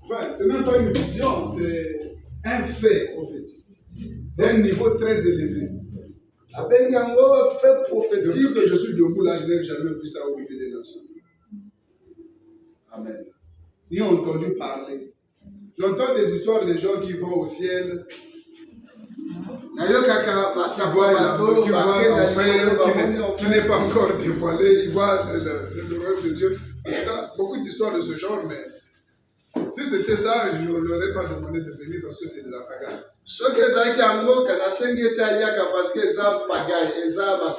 Enfin, ce n'est même pas une vision, c'est un fait prophétique d'un niveau très élevé. Depuis que je suis debout là, je n'ai jamais vu ça au milieu des nations. Amen. Ni entendu parler. J'entends des histoires de gens qui vont au ciel, qui voient l'enfer qui n'est pas encore dévoilé, ils voient le royaume de Dieu. Il y a beaucoup d'histoires de ce genre, mais si c'était ça, je ne leur ai pas demandé de venir parce que c'est de la pagaille.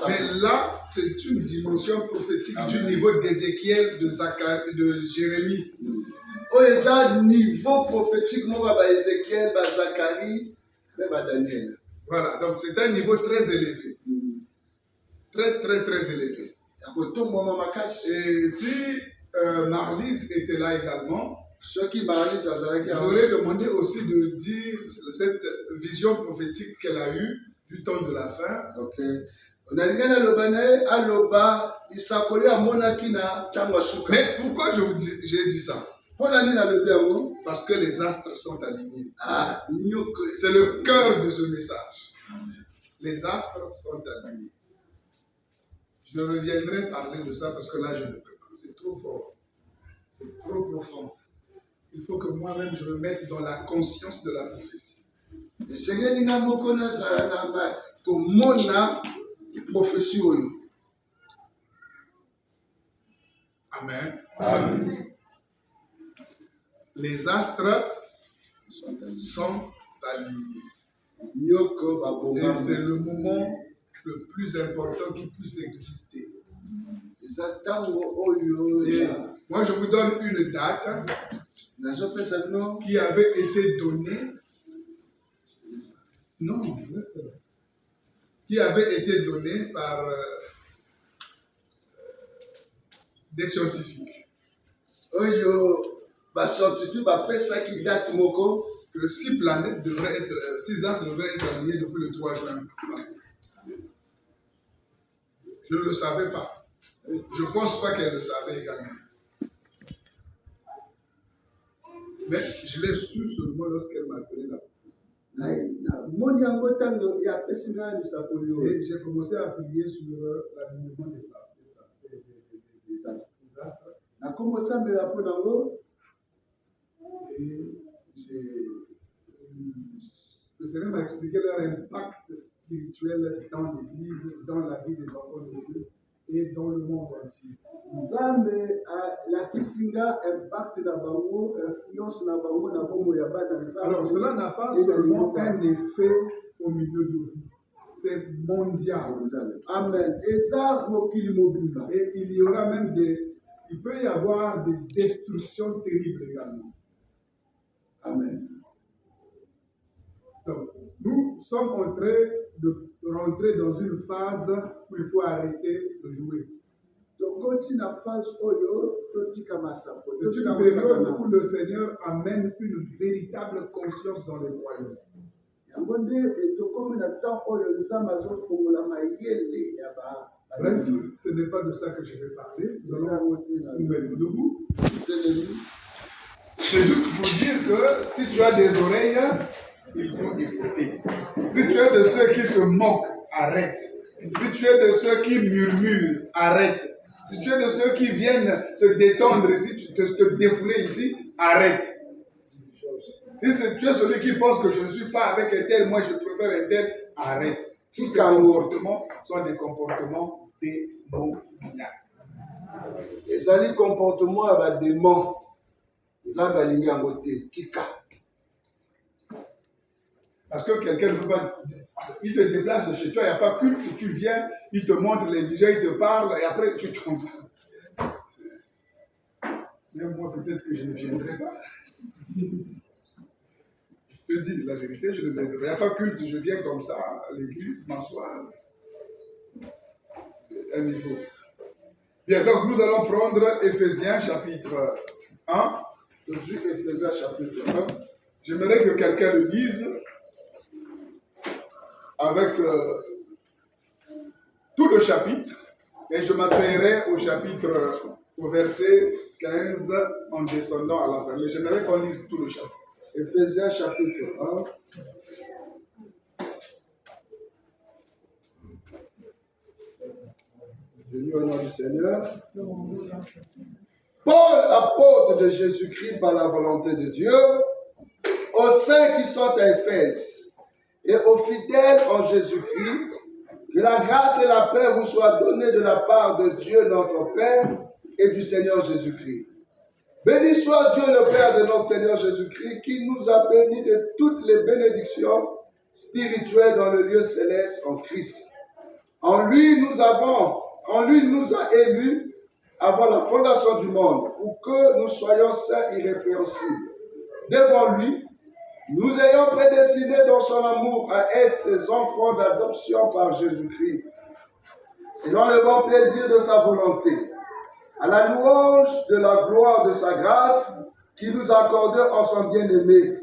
Mais là, c'est une dimension prophétique du niveau d'Ézéchiel, de Zacharie, de Jérémie. Niveau prophétique, Ézéchiel, Zacharie, même Daniel. Voilà, donc c'est un niveau très élevé. Très, très, très élevé. Et si Marlise était là également, je leur ai demandé aussi de dire cette vision prophétique qu'elle a eue du temps de la fin. Okay. Mais pourquoi j'ai dit ça? Parce que les astres sont alignés. C'est le cœur de ce message. Les astres sont alignés. Je reviendrai parler de ça parce que là, je ne peux pas. C'est trop fort. C'est trop profond. Il faut que moi-même, je me mette dans la conscience de la prophétie. Amen. Amen. Les astres sont alignés. Et c'est le moment le plus important qui puisse exister. Et moi, je vous donne une date qui avait été donnée. Non, qui avait été donnée par des scientifiques. Que 6 planètes devraient être, 6 astres devraient être alignés depuis le 3 juin passé. Je ne le savais pas. Je ne pense pas qu'elle le savait également. Mais je l'ai su seulement lorsqu'elle m'a donné la proposition. Et j'ai commencé à prier sur l'alignement des astres. Et le Seigneur m'a expliqué leur impact spirituel dans l'Église, dans la vie des enfants de Dieu et dans le monde entier. Alors, cela n'a pas seulement un effet au milieu de vous, c'est mondial. Amen. Et il y aura même il peut y avoir des destructions terribles également. Amen. Donc, nous sommes en train de rentrer dans une phase où il faut arrêter de jouer. C'est une période où le Seigneur amène une véritable conscience dans les royaumes. Bref, ce n'est pas de ça que je vais parler. Nous allons nous mettre debout. C'est juste pour dire que si tu as des oreilles, il faut écouter. Si tu es de ceux qui se moquent, arrête. Si tu es de ceux qui murmurent, arrête. Si tu es de ceux qui viennent se détendre ici, tu te défouler ici, arrête. Si tu es celui qui pense que je ne suis pas avec un tel, moi je préfère un tel, arrête. Tous ces comportements sont des comportements démoniaques. Les comportements avec des démons, ils ont aligné en côté, tika. Parce que quelqu'un ne peut pas. Il te déplace de chez toi, il n'y a pas culte, tu viens, il te montre les visions, il te parle, et après tu te rends. Même moi, peut-être que je ne viendrai pas. Je te dis la vérité, je ne viendrai pas. Il n'y a pas culte, je viens comme ça à l'église, m'asseoir. C'est un niveau. Bien, donc nous allons prendre Éphésiens chapitre 1. Éphésiens chapitre 1. J'aimerais que quelqu'un le lise avec tout le chapitre, et je m'asseyerai au verset 15 en descendant à la fin. Mais j'aimerais qu'on lise tout le chapitre. Éphésiens chapitre 1. Je lis au nom du Seigneur. Paul, apôtre de Jésus-Christ par la volonté de Dieu, aux saints qui sont à Éphèse et aux fidèles en Jésus-Christ, que la grâce et la paix vous soient données de la part de Dieu notre Père et du Seigneur Jésus-Christ. Béni soit Dieu le Père de notre Seigneur Jésus-Christ, qui nous a bénis de toutes les bénédictions spirituelles dans le lieu céleste en Christ. En lui, il nous a élus avant la fondation du monde, pour que nous soyons saints irrépréhensibles devant lui, nous ayons prédestinés dans son amour à être ses enfants d'adoption par Jésus-Christ, selon le bon plaisir de sa volonté, à la louange de la gloire de sa grâce qu'il nous a accordée en son bien-aimé.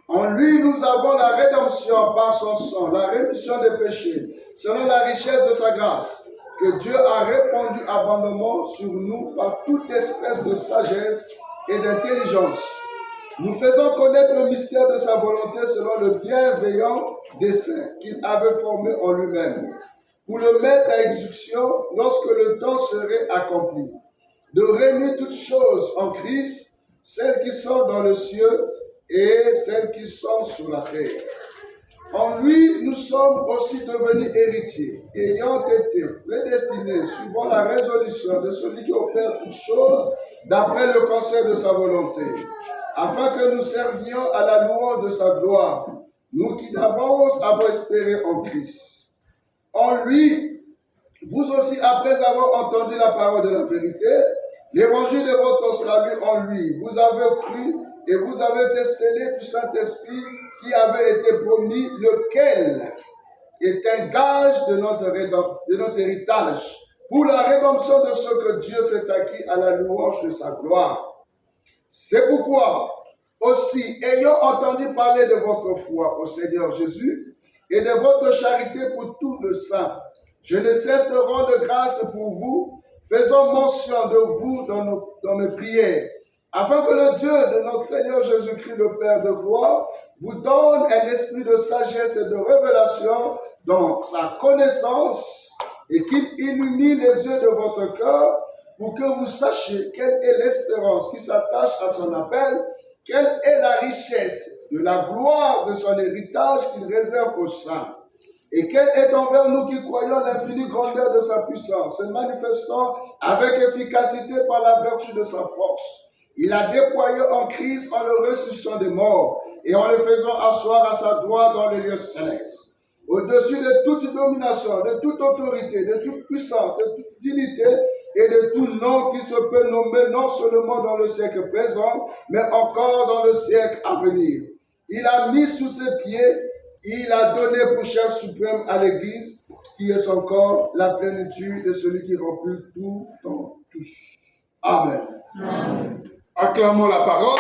En lui, nous avons la rédemption par son sang, la rémission des péchés, selon la richesse de sa grâce, que Dieu a répandu abondamment sur nous par toute espèce de sagesse et d'intelligence. Nous faisons connaître le mystère de sa volonté selon le bienveillant dessein qu'il avait formé en lui-même, pour le mettre à exécution lorsque le temps serait accompli, de réunir toutes choses en Christ, celles qui sont dans le ciel et celles qui sont sur la terre. En lui, nous sommes aussi devenus héritiers, ayant été prédestinés suivant la résolution de celui qui opère toutes choses d'après le conseil de sa volonté, afin que nous servions à la louange de sa gloire, nous qui d'avance avons espéré en Christ. En lui, vous aussi, après avoir entendu la parole de la vérité, l'évangile de votre salut en lui, vous avez cru et vous avez été scellés du Saint-Esprit qui avait été promis, lequel est un gage de notre héritage, pour la rédemption de ce que Dieu s'est acquis à la louange de sa gloire. C'est pourquoi, aussi, ayant entendu parler de votre foi au Seigneur Jésus et de votre charité pour tous les saints, je ne cesse de rendre grâce pour vous, faisant mention de vous dans mes prières, afin que le Dieu de notre Seigneur Jésus-Christ, le Père de gloire, vous donne un esprit de sagesse et de révélation dans sa connaissance, et qu'il illumine les yeux de votre cœur, pour que vous sachiez quelle est l'espérance qui s'attache à son appel, quelle est la richesse de la gloire de son héritage qu'il réserve aux saints, et quelle est envers nous qui croyons l'infinie grandeur de sa puissance, se manifestant avec efficacité par la vertu de sa force. Il a déployé en Christ en le ressuscitant des morts et en le faisant asseoir à sa droite dans les lieux célestes, au-dessus de toute domination, de toute autorité, de toute puissance, de toute dignité et de tout nom qui se peut nommer non seulement dans le siècle présent, mais encore dans le siècle à venir. Il a mis sous ses pieds, il a donné pour chef suprême à l'Église, qui est son corps, la plénitude de celui qui remplit tout en tous. Amen. Amen. Acclamons la parole.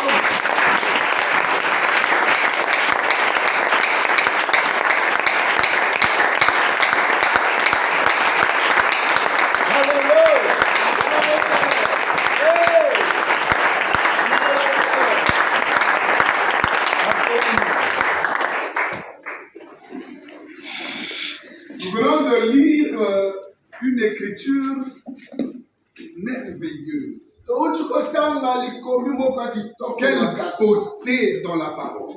Nous venons de lire une écriture merveilleuse. Quelle beauté dans la parole.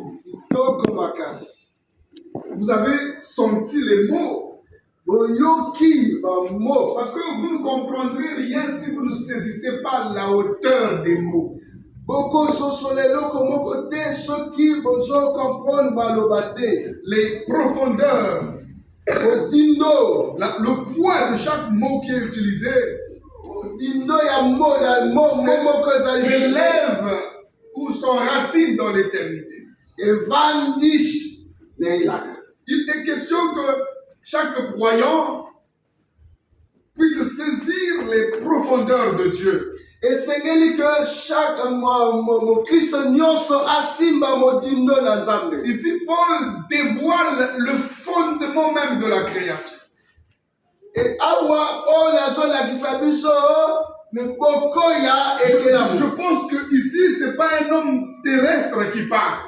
Vous avez senti les mots. Parce que vous ne comprendrez rien si vous ne saisissez pas la hauteur des mots. Les profondeurs. Le poids de chaque mot qui est utilisé s'élève ou sont racines dans l'éternité. Il est question que chaque croyant puisse saisir les profondeurs de Dieu. Ici, Paul dévoile le fondement même de la création. Mais bokoya ekela Je pense que ici, c'est pas un homme terrestre qui parle.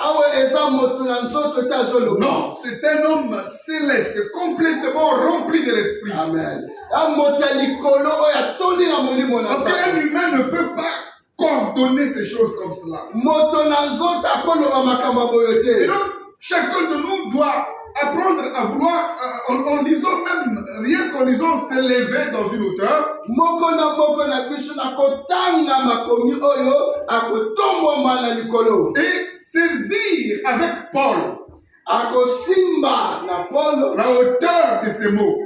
awa eza moto na nzoto te azoloba. Non, c'est un homme céleste, complètement rempli de l'esprit. Amen. Ya moto ya likolo oyo atondi na molimo na Parce qu'un Nzambe. humain ne peut pas coordonner ces choses comme cela. Moto na nzoto akoloba makambo ya boyo Et te. donc, chacun de nous doit apprendre à vouloir, en lisant même, rien qu'en lisant, s'élever dans une hauteur. Moko na biso na kotanga makomi oyo akotomboma na likolo. Et saisir avec Paul Akosimba na Paul la hauteur de ces mots.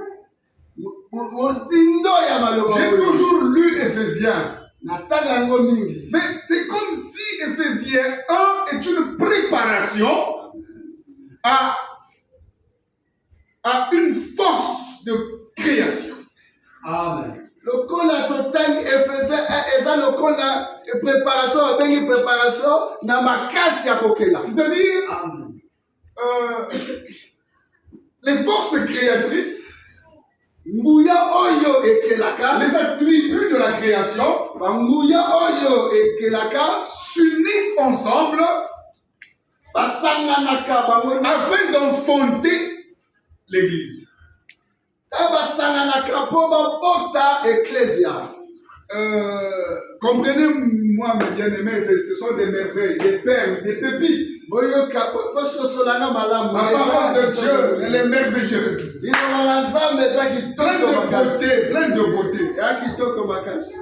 motindo ya maloba J'ai oyo. toujours lu Éphésiens. Natanga yango mingi. Mais c'est comme si Éphésiens 1 est une préparation à une force de création. Amen. Lokola totangi Efesia eza lokola préparation babengi préparation na makasi ya kokela. C'est-à-dire, Amen. les forces créatrices, Nguya oyo ekelaka, les attributs de la création banguya oyo ekelaka s'unissent ensemble basanganaka bango afin d'enfanter l'Église. ta basanganaka mpo babota eklesia. Comprenez-moi, mes bien-aimés, ce sont des merveilles, des perles, des pépites. Boyoka bososolanga malamu. La parole de Dieu, elle est merveilleuse. Liloba na Nzambe eza Plein kitoko de makasi. beauté, plein de beauté. Ya kitoko makasi.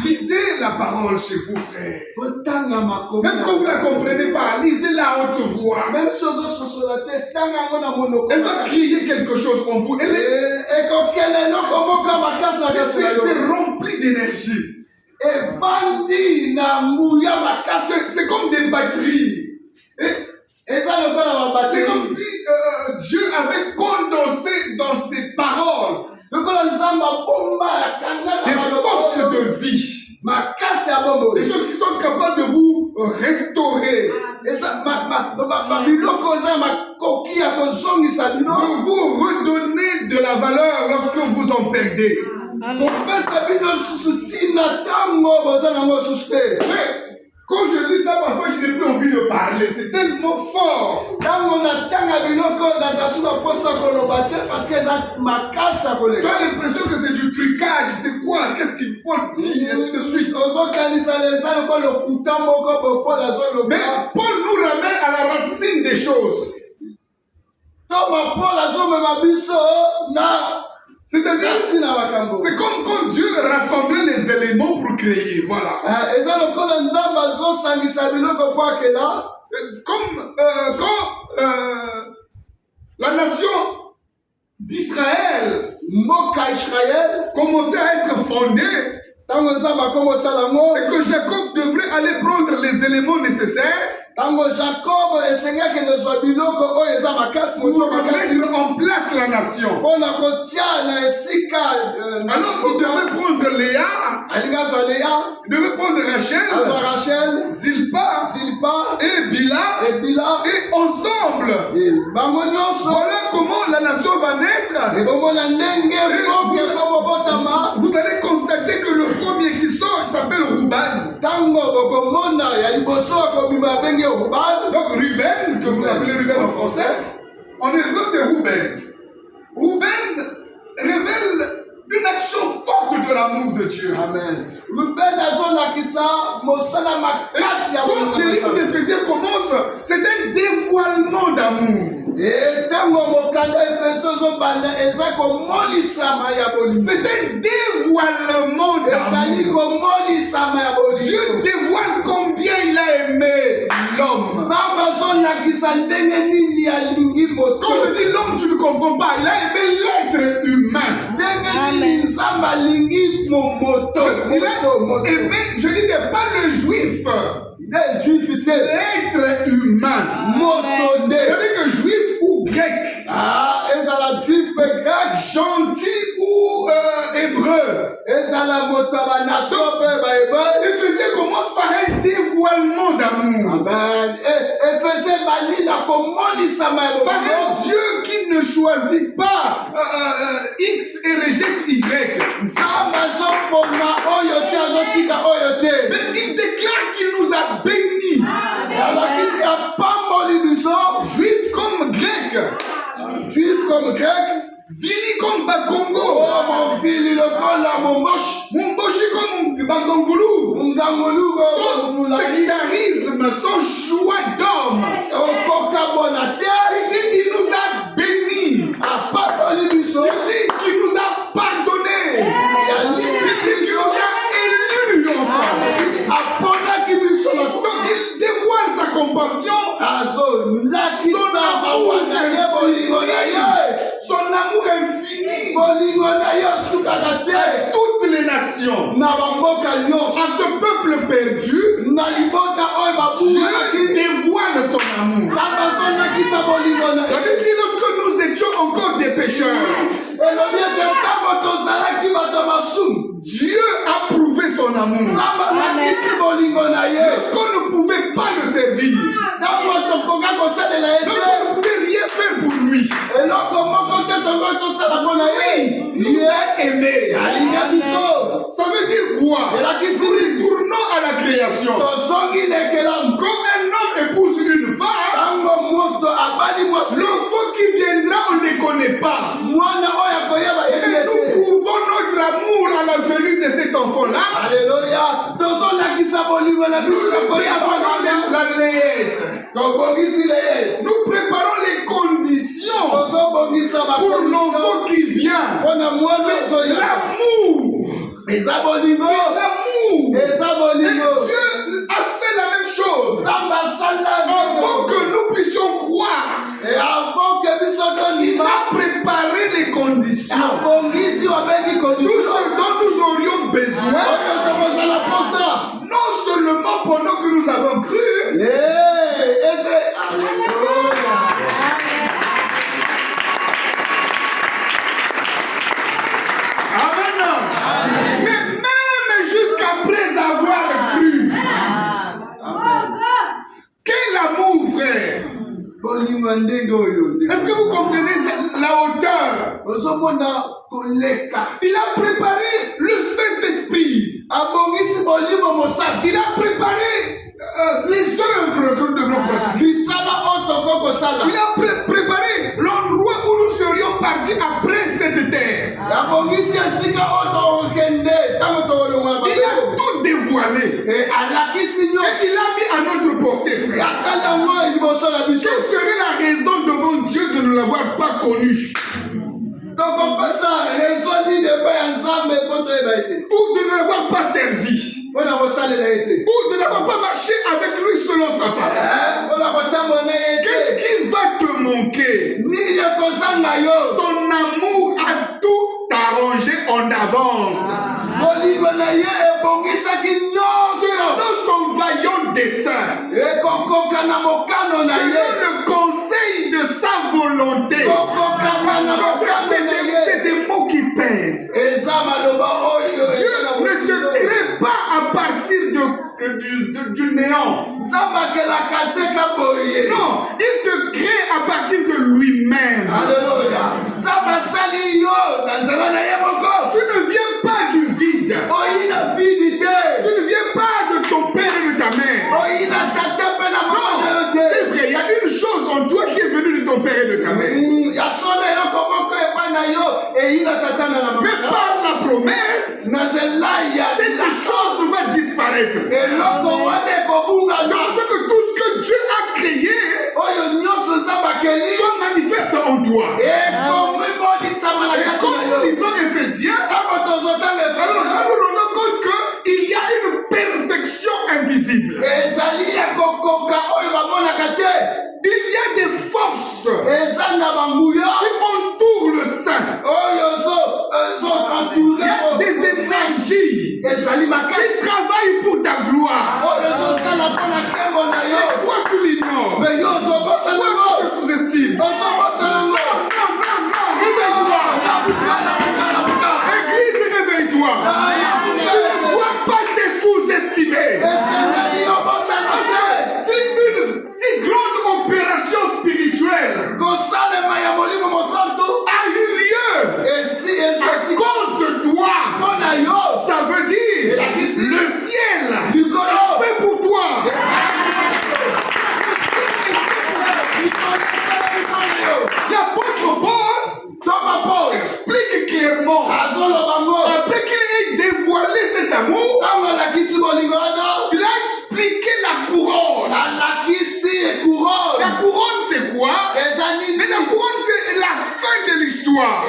Lisez la parole chez vous, frères. Kotanga makomi. Même quand vous ne la comprenez pas, lisez-la à haute voix. Même chose ososola te tanga yango na monoko. Elle va crier quelque chose en vous. Elle est, ekokele eloko moko makasi na kati na c'est yo. rempli d'énergie. Evandi na nguya makasi. C'est comme des batteries. Eza lokola C'est comme babateri. si Dieu avait condensé dans ses paroles Lokola Nzambe abomba akanga des na forces maloba de vie. makasi ya bombo. Des choses qui sont capables de vous restaurer, Eza biloko eza makoki ya kozongisa de bino. vous redonner de la valeur lorsque vous en perdez. Kopesa bino lisusu ntina ntango boza nango lisusu te. Mais quand je lis ça, parfois je n'ai plus envie de parler. C'est tellement fort. Ntango natanga biloko naza suka mposa koloba te parce que eza makasi ya Tu koleka. as l'impression que c'est du trucage. C'est quoi? Qu'est-ce qu'il faut dire? Et ainsi de suite. ozokanisa eza lokola lokuta moko bopola Mais azoloba. Paul nous ramène à la racine des choses. To bapola azomema biso na C'est-à-dire, kasi na makambo. c'est comme quand Dieu rassemblait les éléments pour créer. Voilà. Eza lokola Nzambe azosangisa biloko po akela. Comme quand la nation d'Israël Mboka Israël commençait à être fondée ntango Nzambe akosala yango. et que Jacob devrait aller prendre les éléments nécessaires Ntango Jacob esengaki kozwa biloko oyo eza makasi pour moto makasi mettre en place la nation. mpona kotia na esika. Alors il devait prendre Léa, alingi azwa Lea, il devait prendre azwa Rachel, Rachel, Zilpa Zilpa, et Bila, Ebila, et ensemble. bango nyonso Voilà comment la nation va naître. ebomona ndenge mboka ekobobotama. Vous allez constater que le premier qui sort s'appelle Rouban. Ntango bokomona ya liboso akobima abengi Ruben. Donc Ruben, que vous appelez Ruben en français, en hébreu c'est Rouben. Rouben révèle une action forte de l'amour de Dieu. Amen. Ruben azolakisa mosala makasi ya Quand le livre d'Éphésiens commence, c'est un dévoilement d'amour. ntango mokanda efeso ezobanda eza komonisama ya bolingo. C'est un dévoilement ezali d'amour. komonisama ya Dieu bolingo. dévoile combien il a aimé l'homme. Nzambe azolakisa ndenge nini alingi moto. Quand je dis l'homme, tu ne comprends pas. Il a aimé l'être humain. ndenge nini Nzambe alingi moto. Il a aimé, je dis pas le juif, nde juif te l'être humain. moto nde. C'est-à-dire que juif ou grec, ezala juif mpe grec, gentil ou hébreu. ezala moto ya banation mpe bahébreu. Éphésiens commence par un dévoilement d'amour. Amen. Efeso Par un Dieu qui ne choisit pas X et rejette Y. Mais il déclare qu'il nous a bénis. Juifs comme Grecs. Vili comme Bakongo. Mumboshi comme Bangongulu. Son sectarisme, son choix d'homme. Il nous a bénis. Il dit qu'il nous a pardonné. Il dit qu'il nous a élus ensemble. Donc il dévoile sa compassion. Son amour infini à toutes les nations, à ce peuple perdu, Dieu dévoile son amour. La Bible dit lorsque nous étions encore des pécheurs, Dieu a prouvé son amour. Lorsqu'on ne pouvait pas le servir, lorsqu'on ne pouvait rien faire pour lui, il nous a aimés. Ça veut dire quoi? Retournons à la création. Quand un homme épouse une femme, le faux qui viendra, on ne les connaît pas. Et nous prouvons notre amour à la venue de cet enfant-là. Alléluia. La layette. Nous préparons les conditions pour l'enfant qui vient. C'est l'amour. C'est l'amour. Et Dieu a fait la même chose. Avant que nous puissions croire, il a préparé les conditions. Tout ce dont nous aurions besoin, non seulement pendant que nous avons cru, mais même jusqu'après avoir cru. Quel amour, frère! Est-ce que vous comprenez la hauteur? Il a préparé le Saint-Esprit. Il a préparé les œuvres que nous devrons pratiquer. Il a préparé l'endroit où nous serions partis après cette terre. Il a tout dévoilé. Et il a mis à notre portée, frère. Quelle serait la raison devant Dieu de ne l'avoir pas connu? Ou de ne l'avoir pas servi. Ou de n'avoir pas marché avec lui selon sa parole. Qu'est-ce qui va te manquer? Son amour a tout arrangé en avance. Selon son vaillant dessein, selon le conseil de sa volonté. C'est des mots qui pèsent. Dieu ne te crée pas à partir du néant. Non, il te crée à partir de lui-même. Alléluia. Tu ne viens pas du vide. Tu ne viens pas de ton père et de ta mère. Non, c'est vrai, il y a une chose en toi qui est venue de ton père et de ta mère. Mais par la promesse, cette chose va disparaître. Dans ce que tout ce que Dieu a créé soit manifeste en toi. Et quand nous lisons Éphésiens, alors nous nous rendons compte qu'il y a une perfection invisible. Il y a des forces qui entourent le sein. Il y a des énergies qui travaillent pour ta gloire. Et toi tu l'ignores. Toi tu te sous-estimes. Non, réveille-toi. Église, réveille-toi. Tu ne dois pas te sous-estimer. C'est une si grande victoire.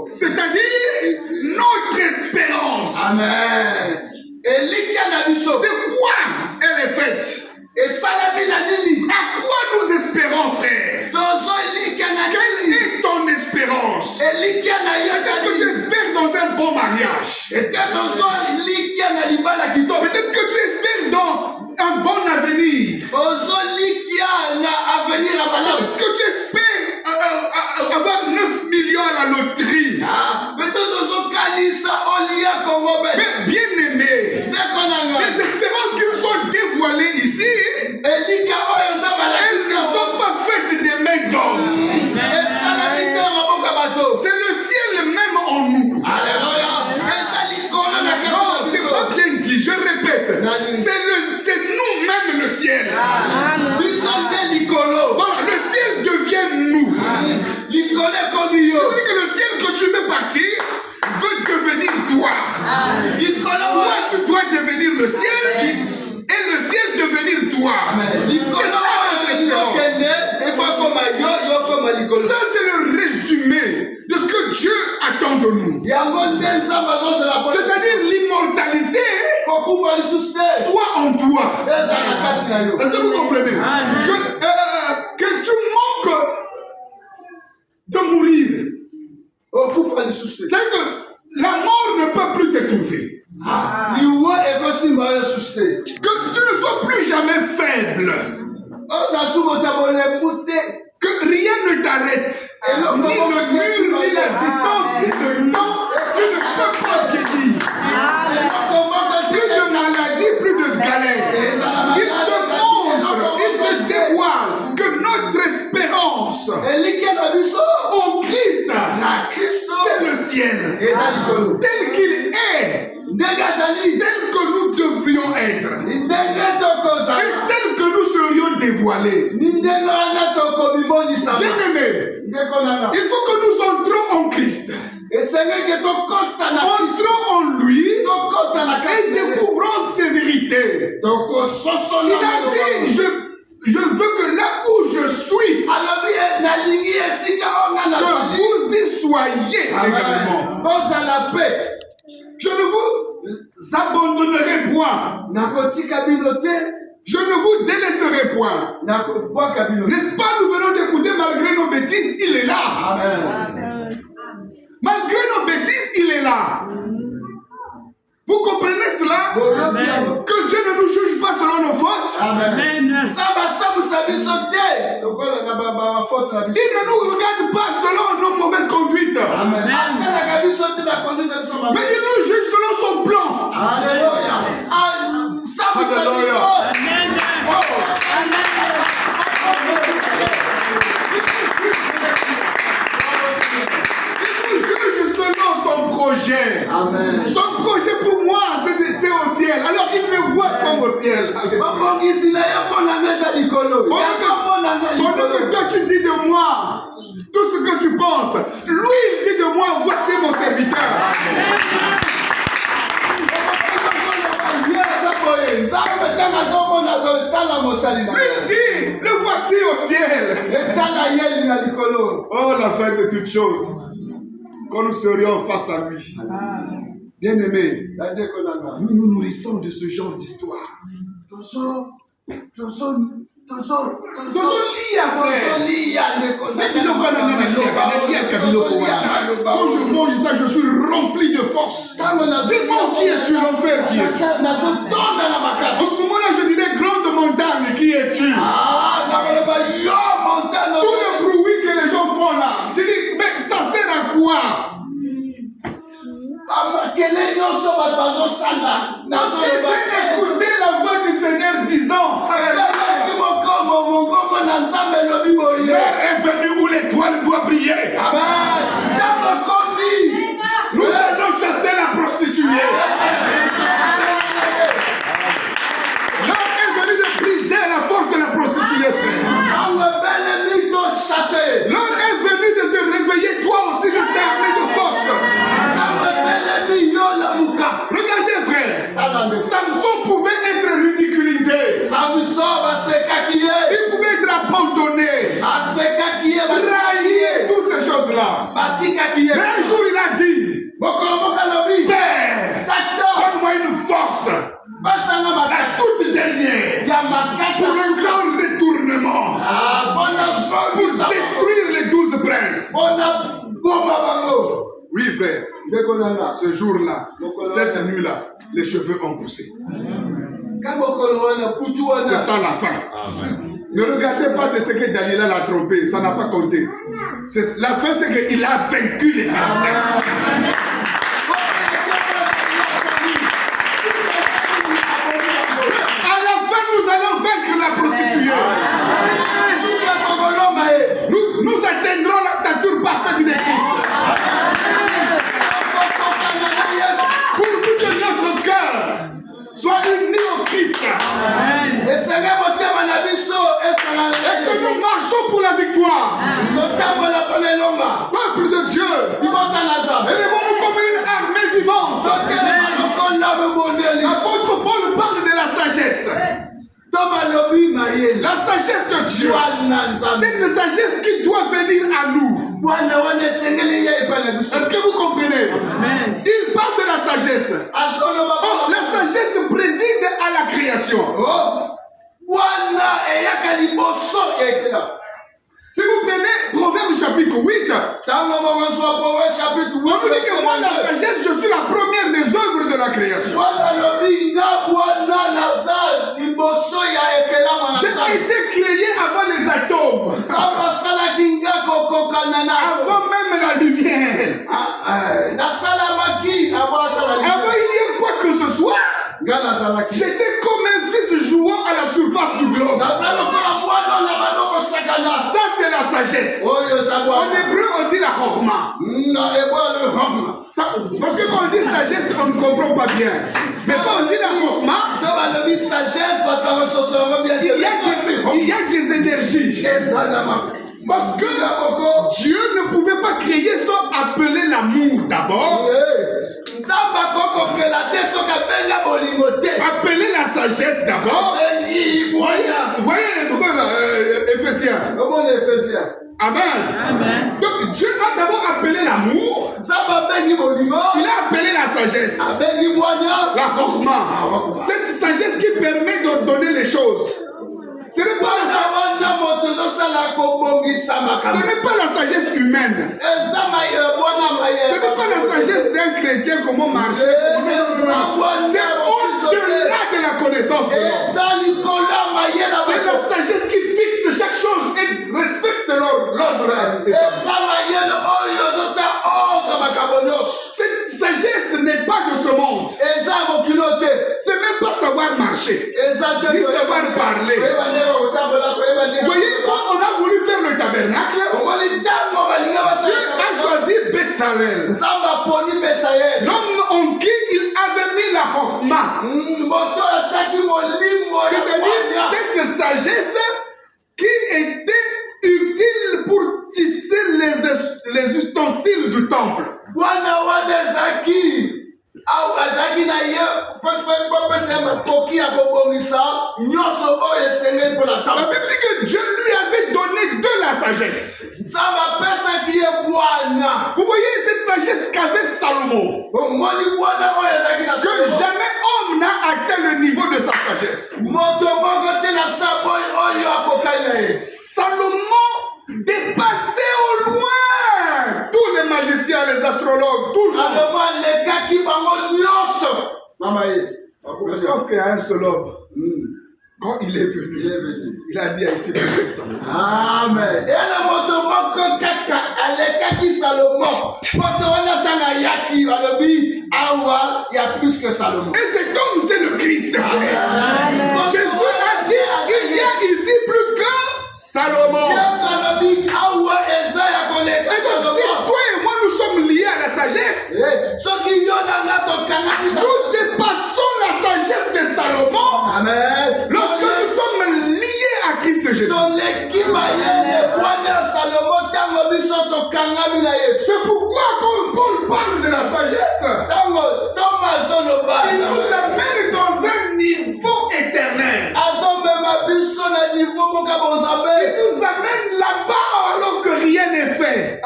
C'est-à-dire notre espérance. Amen. De quoi elle est faite? À quoi nous espérons, frère? Quelle est ton espérance? Peut-être que tu espères dans un bon mariage. Peut-être que tu espères dans un bon avenir. Peut-être que tu espères avoir 9 millions à la loterie. Mais bien aimé, les espérances qui nous sont dévoilées ici, elles ne sont pas faites des mains d'homme. C'est le ciel même en nous. Non, c'est pas bien dit, je répète. C'est nous-mêmes le ciel. Voilà, le ciel devient nous. C'est-à-dire que le ciel que tu veux partir veut devenir toi. Toi, tu dois devenir le ciel et le ciel devenir toi. C'est ça notre espérance. Ça, c'est le résumé de ce que Dieu attend de nous. C'est-à-dire l'immortalité soit en toi. Est-ce que vous comprenez? Que tu manques de mourir. C'est-à-dire que la mort ne peut plus t'étouffer. Que tu ne sois plus jamais faible. Que rien ne t'arrête. Ni le mur, ni la distance, ni le temps. Tu ne peux pas vieillir. Plus de maladies, plus de galères. Il te montre, il te dévoile que notre espérance au Christ, c'est le ciel. Tel qu'il est. Tel que nous devrions être. Et tel que nous serions dévoilés. Bien aimé, il faut que nous entrons en Christ. Entrons en lui et découvrons ses vérités. Il a dit, je veux que là où je suis, que vous y soyez également. Je ne vous abandonnerai point. Je ne vous délaisserai point. N'est-ce pas, nous venons d'écouter, malgré nos bêtises, il est là. Amen. Malgré nos bêtises, il est là. Vous comprenez cela? Amen. Que Dieu ne nous juge pas selon nos fautes. Amen. Il ne nous regarde pas selon nos mauvaises conduites. Amen. Mais il nous juge selon son plan. Alléluia. Alléluia. Amen. Il nous juge selon son projet. Amen. Son projet pour moi, c'est au ciel. Alors il me voit comme au ciel. Pendant que toi tu dis de moi tout ce que tu penses, lui il dit de moi, voici mon serviteur. Lui dit, le voici au ciel. Oh, la fin de toutes choses. Quand nous serions face à lui. Bien aimé, nous nous nourrissons de ce genre d'histoire. Quand je mange ça, je suis rempli de force. Dis-moi, qui es-tu, l'enfer, qui es-tu? À ce moment-là, je dirais, grande montagne, qui es-tu? Tout le bruit que les gens font là, je dis, mais ça sert à quoi? J'ai écouté la voix du Seigneur disant, l'heure est venue où l'étoile doit briller. Nous allons chasser la prostituée. L'heure est venue de briser la force de la prostituée, frère. L'heure est venue de te réveiller, toi aussi, de t'armer de force. Regardez, frère, Samson pouvait choses-là. batikaki ye Mais un jour, il a dit, mokolo moko alobi Père, tata donne-moi une force, basanga la makasi toute dernière, ya makasi pour le grand retournement, mpona pour zobisa détruire les 12 princes. mpona boma bango Oui, frère, ndeko nanga ce jour-là, cette nuit-là, les cheveux ont poussé. ka mokolo wana butu C'est wana ça la fin. Ne regardez pas de ce que Dalila l'a trompé, ça n'a pas compté. La fin, c'est qu'il a vaincu les Philistins. À la fin, nous allons vaincre la prostituée. Nous atteindrons la stature parfaite de Christ. Pour que notre cœur soit uni au Christ. Et que nous marchons pour la victoire. Peuple de Dieu, élevons-nous comme une armée vivante. L'apôtre Paul parle de la sagesse. La sagesse de Dieu. Cette sagesse qui doit venir à nous. Est-ce que vous comprenez? Il parle de la sagesse. Oh, la sagesse préside à la création. Si vous prenez Proverbe chapitre 8, on nous dit que moi, la sagesse, je suis la première des œuvres de la création. J'ai été créé avant les atomes, avant même la lumière. Avant il y a quoi que ce soit, j'étais comme un fils jouant à la surface du globe. Ça, c'est la sagesse. En hébreu, on dit la chorma. Parce que quand on dit sagesse, on ne comprend pas bien. Mais quand on dit la chorma, il y a des énergies. Parce que Dieu ne pouvait pas créer sans appeler l'amour d'abord. Appeler la sagesse d'abord. Voyez Éphésiens. Amen. Donc Dieu a d'abord appelé l'amour. Il a appelé la sagesse. La chorma. Cette sagesse qui permet d'ordonner les choses. Ce n'est pas la sagesse humaine. Ce n'est pas la sagesse d'un chrétien, comment marcher. C'est au-delà de la connaissance de l'homme. C'est la sagesse qui fixe chaque chose et respecte l'ordre. Cette sagesse n'est pas de ce monde. C'est même pas savoir marcher, ni savoir parler. Vous voyez, quand on a voulu faire le tabernacle, Dieu a choisi Betsalel, l'homme en qui il avait mis la chorma. C'est-à-dire cette sagesse qui était utile pour tisser les ustensiles du temple. La Bible dit que Dieu lui avait donné de la sagesse. Vous voyez cette sagesse qu'avait Salomon. Que jamais homme n'a atteint le niveau de sa sagesse. Salomon dépassait au loin tous les magiciens, les astrologues, tout le monde. Sauf qu'il y a un seul homme. Quand il est venu, il a dit à ici ça. Amen. Il y a plus que Salomon. Et cet homme, c'est le Christ. Jésus a dit il y a ici plus que Salomon. Et donc, si toi et moi nous sommes liés à la sagesse, nous dépassons la sagesse de Salomon. Amen. Lorsque nous sommes liés à Christ Jésus. C'est pourquoi quand Paul parle de la sagesse, il nous amène dans un niveau éternel. Il nous amène là-bas alors que rien n'est fait.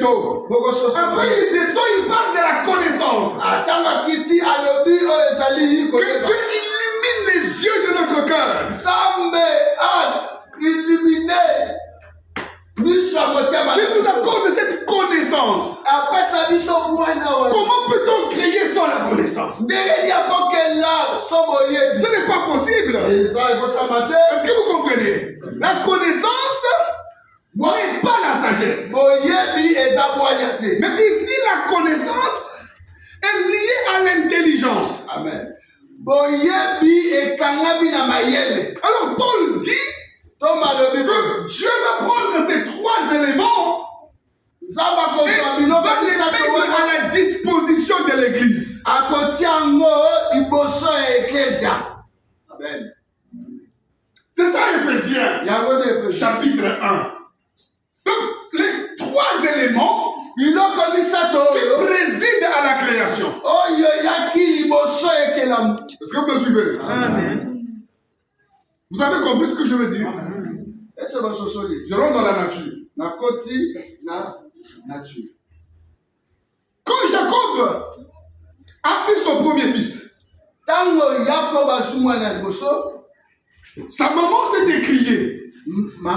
bientôt. Après, il descend, il parle de la connaissance. Que Dieu illumine les yeux de notre cœur. Qu'il nous accorde cette connaissance. Comment peut-on créer sans la connaissance? Ce n'est pas possible. Est-ce que vous comprenez? La connaissance n'est pas la sagesse. Mais ici, la connaissance est liée à l'intelligence. Amen. Alors Paul dit que Dieu va prendre ces trois éléments et va les mettre à la disposition de l'Église. Amen. C'est ça Éphésiens, chapitre 1. Donc, les trois éléments qui président à la création. Est-ce que vous me suivez? Amen. Vous avez compris ce que je veux dire? Je rentre dans la nature. Quand Jacob a eu son premier fils, sa maman s'est écriée. Il a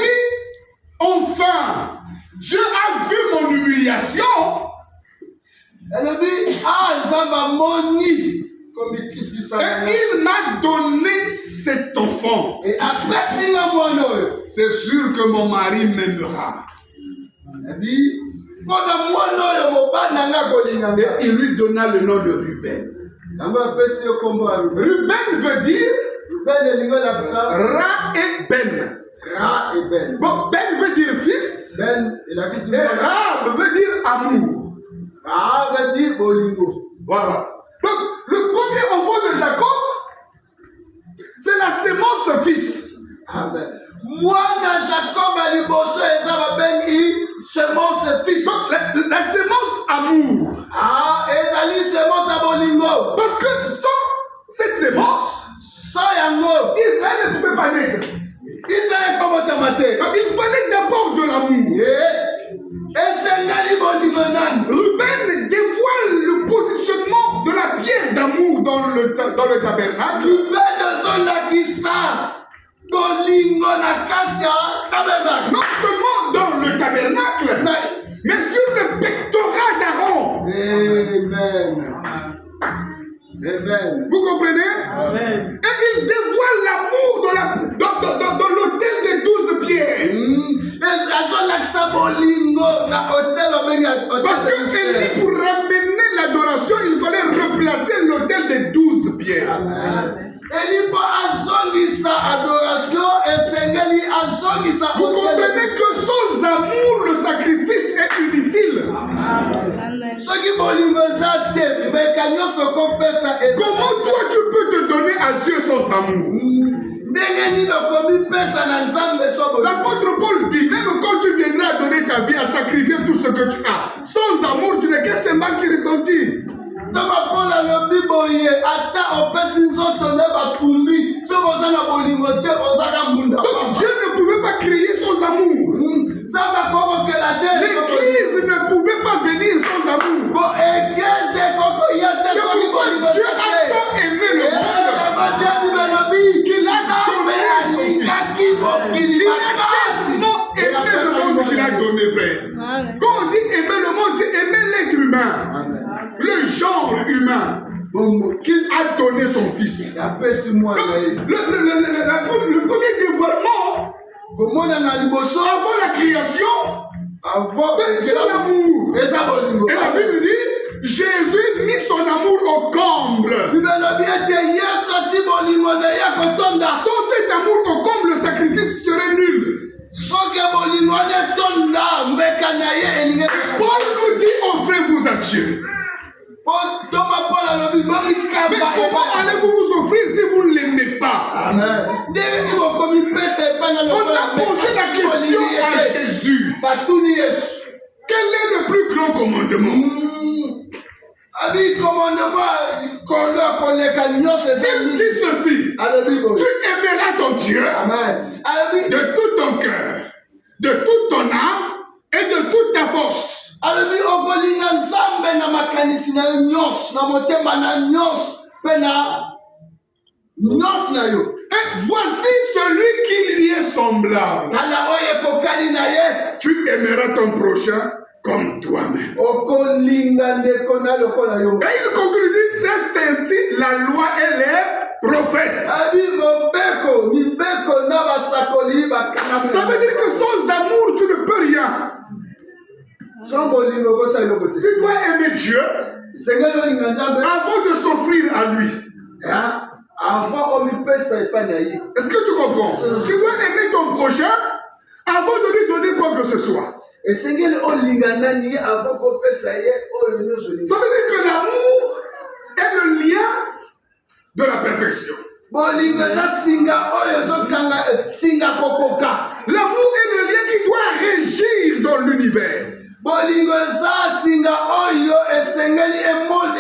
dit, enfin, Dieu a vu mon humiliation. Et il m'a donné cet enfant. C'est sûr que mon mari m'aimera. Et il lui donna le nom de Ruben. Ruben veut dire Ra et Ben. Bon, Ben veut dire fils. Et Ra veut dire amour. Voilà. Donc, le premier enfant de Jacob, c'est la sémence fils. Amen. Jacob la sémence amour. Parce que sans cette sémence, Israël ne pouvait pas naître. Donc, il fallait d'abord de l'amour. Ruben dévoile le positionnement de la pierre d'amour dans le tabernacle. Non seulement dans le tabernacle, mais sur le pectorat d'Aaron. Amen. Vous comprenez? Amen. Et il dévoile l'amour dans l'autel des 12 pierres. Parce que Élie, pour ramener l'adoration, il fallait replacer l'autel des 12 pierres. Amen. Vous comprenez que sans amour, le sacrifice est inutile. Amen. Comment toi tu peux te donner à Dieu sans amour? L'apôtre Paul dit, même quand tu viendras donner ta vie à sacrifier tout ce que tu as, sans amour, tu n'es qu'un symbole qui retentit. Donc Dieu ne pouvait pas créer sans amour. L'église ne pouvait pas venir sans amour. C'est pourquoi Dieu a tant aimé le monde qu'il a donné son fils. Il a tellement aimé le monde qu'il a donné, frère. Quand on dit aimer le monde, c'est aimer l'être humain. Le genre humain qu'il a donné son fils. Le premier dévoilement avant la création, c'est l'amour. Et la Bible dit, Jésus mit son amour au comble. Sans cet amour au comble, le sacrifice serait nul. Paul nous dit, offrez-vous à Dieu. Mais comment allez-vous vous offrir si vous ne l'aimez pas? Amen. On a posé la question à Jésus. Quel est le plus grand commandement? Il dit ceci. Tu aimeras ton Dieu de tout ton cœur, de toute ton âme et de toute force. alobi okolinga nzambe na makanisi na yo nyonso na motema na nyonso mpe na nyonso na yo. Et voici celui qui lui est semblable. tala oyo ekokani na ye. Tu aimeras ton prochain comme toi-même. okolinga ndeko na lokola yo. Et il conclut, dit, c'est ainsi la loi et les prophètes. abi mobeko mibeko na basakoli bakana. Ça veut dire que sans amour, tu ne peux rien. sans bolingo kosala eloko te. Tu dois aimer Dieu sengeli olinga nzambe avant de s'offrir à lui. avant omipesa epai na ye. Est-ce que tu comprends? Tu dois aimer ton prochain avant de lui donner quoi que ce soit. esengeli olinga nani ye avant kopesa ye oyo nyonso Ça veut lingi. dire que l'amour est le lien de la perfection. bolingo eza singa oyo ezokanga singa kokoka. L'amour est le lien qui doit régir dans l'univers. bolingo eza singa oyo esengeli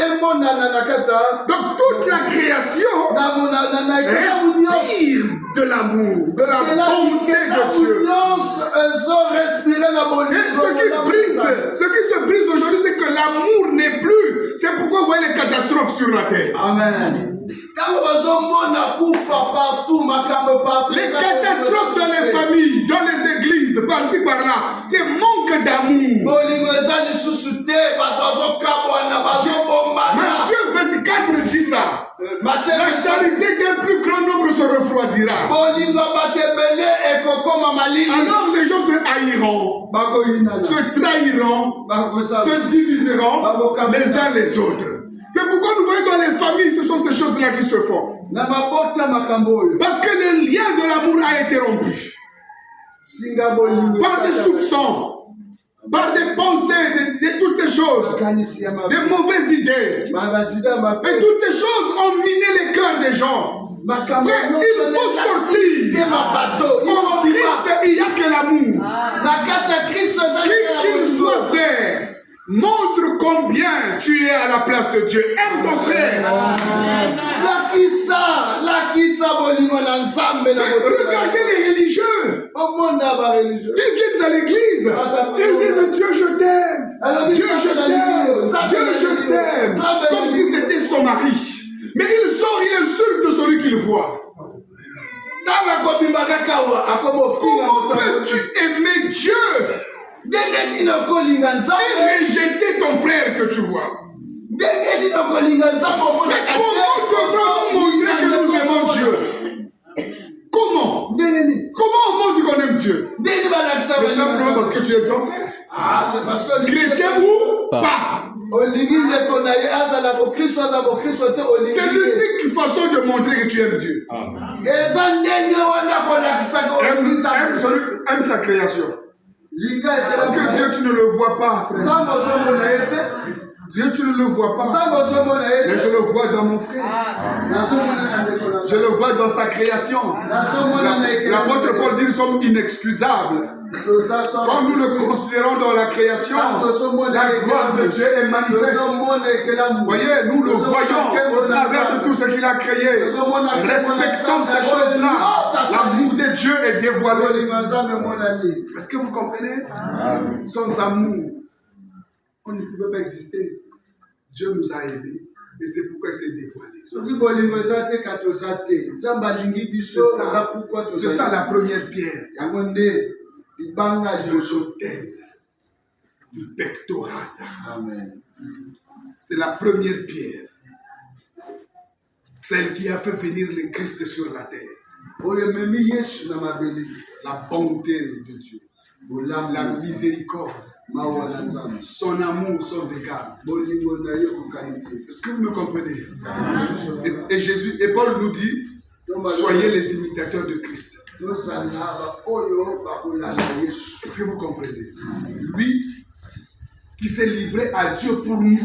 emonana na kati ya Donc toute la création na ekelamu nyonso. respire de l'amour, de la bonté de Dieu. nyonso ezorespire na Et bolingo. ce qui se brise aujourd'hui, c'est que l'amour n'est plus. C'est pourquoi vous voyez les catastrophes sur la terre. Amen. Quand bazomona kufa partout, makambo partout. Les catastrophes dans les familles, dans les églises, par-ci par-là, c'est manque d'amour. bolingo eza lisusu te, bato bazokabwana bazobombana. Matthieu 24 dit ça. Matthieu La charité d'un plus grand nombre se refroidira. bolingo bato ebele ekokoma malili. Alors les gens se haïront, bakoyinana se trahiront, bakosala se diviseront les uns les autres. C'est pourquoi nous voyons dans les familles, ce sont ces choses-là qui se font. na mabota makambo oyo. Parce que le lien de l'amour a été rompu. Singa bolingo Par des soupçons, par des pensées, de toutes ces choses, makanisi ya mabe. des mauvaises idées. Mabazida mabe. Et toutes ces choses ont miné les cœurs des gens. Makambo Frère, nyonso il faut sortir. te mabato. En Christ, il n'y a que l'amour. Na kati ya Kristo eza Qui qu'il soit frère, montre combien tu es à la place de Dieu. Aime ton frère. lakisa bolingo na nzambe na Regardez les religieux. omona bareligieux. Ils viennent à l'église. Ils disent Dieu, je t'aime. Dieu, je t'aime. Dieu, je t'aime. Comme si c'était son mari. Mais il sort, il insulte celui qu'il voit. Comment peux-tu aimer Dieu et rejeter ton frère que tu vois? Mais comment devons-nous montrer que nous aimons Dieu? Comment? Comment on montre qu'on aime Dieu? Mais simplement parce que tu es ton frère. c'est parce que Chrétien ou pas? C'est l'unique façon de montrer que tu aimes Dieu. Aime sa création. Parce que Dieu, tu ne le vois pas, frère. Dieu, tu ne le vois pas. Mais je le vois dans mon frère. Je le vois dans sa création. L'apôtre Paul dit nous sommes inexcusables. Quand nous le considérons dans la création, la gloire de Dieu est manifeste. Vous voyez, nous le voyons au travers de tout ce qu'il a créé. Respectons ces choses-là. L'amour de Dieu est dévoilé. Est-ce que vous comprenez? Sans amour, on ne pouvait pas exister. Dieu nous a aimés. Et c'est pourquoi il s'est dévoilé. C'est ça la première pierre. Je t'aime. Du pectorat. Amen. C'est la première pierre. Celle qui a fait venir le Christ sur la terre. La bonté de Dieu. La miséricorde. Son amour sans égal. Est-ce que vous me comprenez? Et Jésus, et Paul nous dit, soyez les imitateurs de Christ. Est-ce que vous comprenez? Lui qui s'est livré à Dieu pour nous.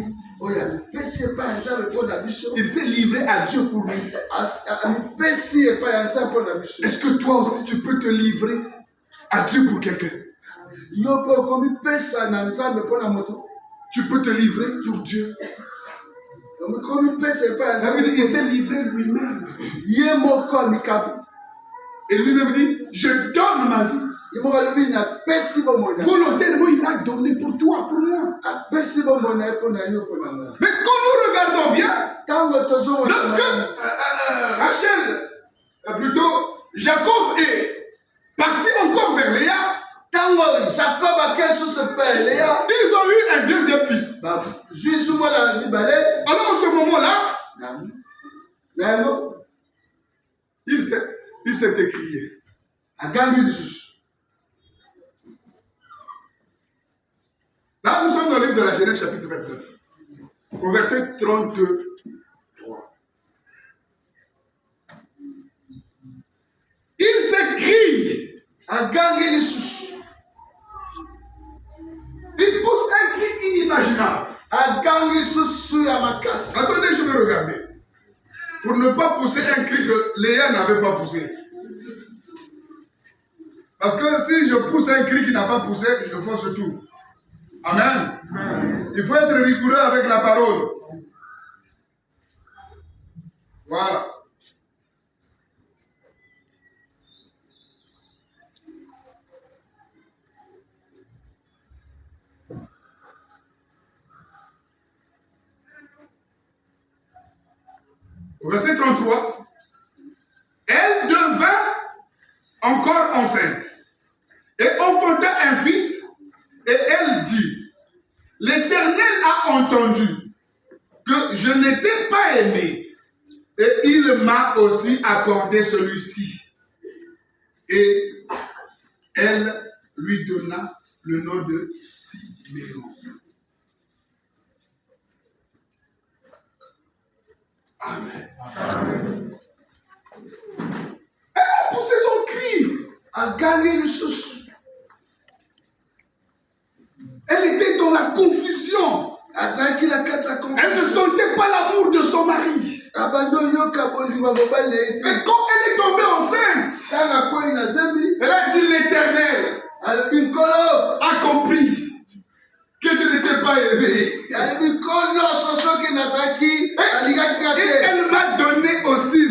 Il s'est livré à Dieu pour nous. Est-ce que toi aussi tu peux te livrer à Dieu pour quelqu'un? Tu peux te livrer pour Dieu. Il s'est livré lui-même. Et lui-même dit, je donne ma vie. Volontairement, il a donné pour toi, pour moi. Mais quand nous regardons bien, lorsque Rachel, plutôt Jacob est parti encore vers Léa, ils ont eu un deuxième fils. Alors en ce moment-là, il s'est écrié. Là, nous sommes dans le livre de la Genèse, chapitre 29, au verset 33. Il s'écrie. Il pousse un cri inimaginable. Attendez, je vais regarder. Pour ne pas pousser un cri que Léa n'avait pas poussé. Parce que si je pousse un cri qui n'a pas poussé, je fausse tout. Amen. Il faut être rigoureux avec la parole. Voilà. Au verset 33, elle devint encore enceinte et enfanta un fils, et elle dit, l'Éternel a entendu que je n'étais pas aimé, et il m'a aussi accordé celui-ci. Et elle lui donna le nom de Siméon. Amen. Amen. Elle a poussé son cri. Elle était dans la confusion. Elle ne sentait pas l'amour de son mari. Et quand elle est tombée enceinte, elle a dit, l'Éternel a compris que je n'étais pas aimé. Et elle m'a donné aussi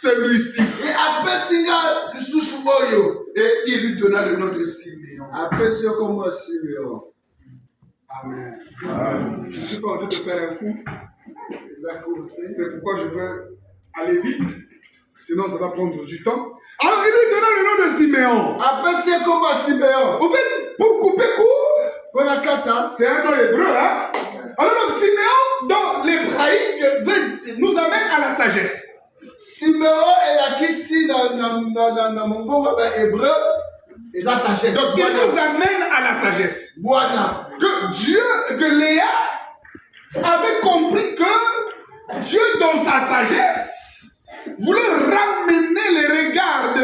celui-ci. Et il lui donna le nom de Siméon. Amen. Je ne suis pas en train de faire un coup. C'est pourquoi je veux aller vite. Sinon, ça va prendre du temps. Alors, il lui donna le nom de Siméon. En fait, pour couper court, c'est un nom hébreu. Hein? Alors, donc, Siméon, dans l'hébraïque, nous amène à la sagesse. Siméon est la ici dans mon bon hébreu. Donc, il nous amène à la sagesse. Que Léa avait compris que Dieu, dans sa sagesse, voulait ramener les regards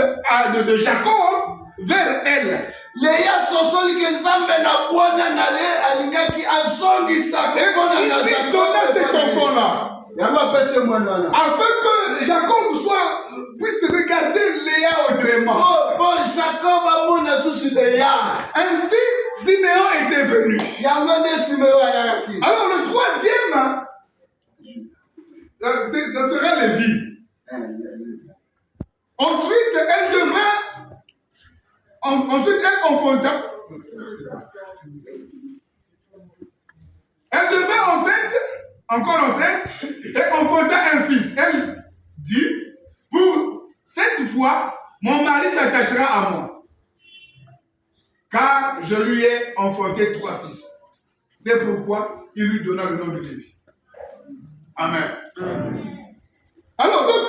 de Jacob vers elle. Léa sosoli que Nzambe na bwana na le alingaki azongisa Et il lui donna cet enfant-là. Afin que Jacob puisse regarder Léa autrement. Ainsi, Siméon était venu. Alors le troisième, ce sera Lévi. Ensuite, elle enfanta. Elle devint enceinte, encore enceinte, et enfanta un fils. Elle dit, pour cette fois, mon mari s'attachera à moi, car je lui ai enfanté 3 fils. C'est pourquoi il lui donna le nom de Lévi. Amen. Alors, donc,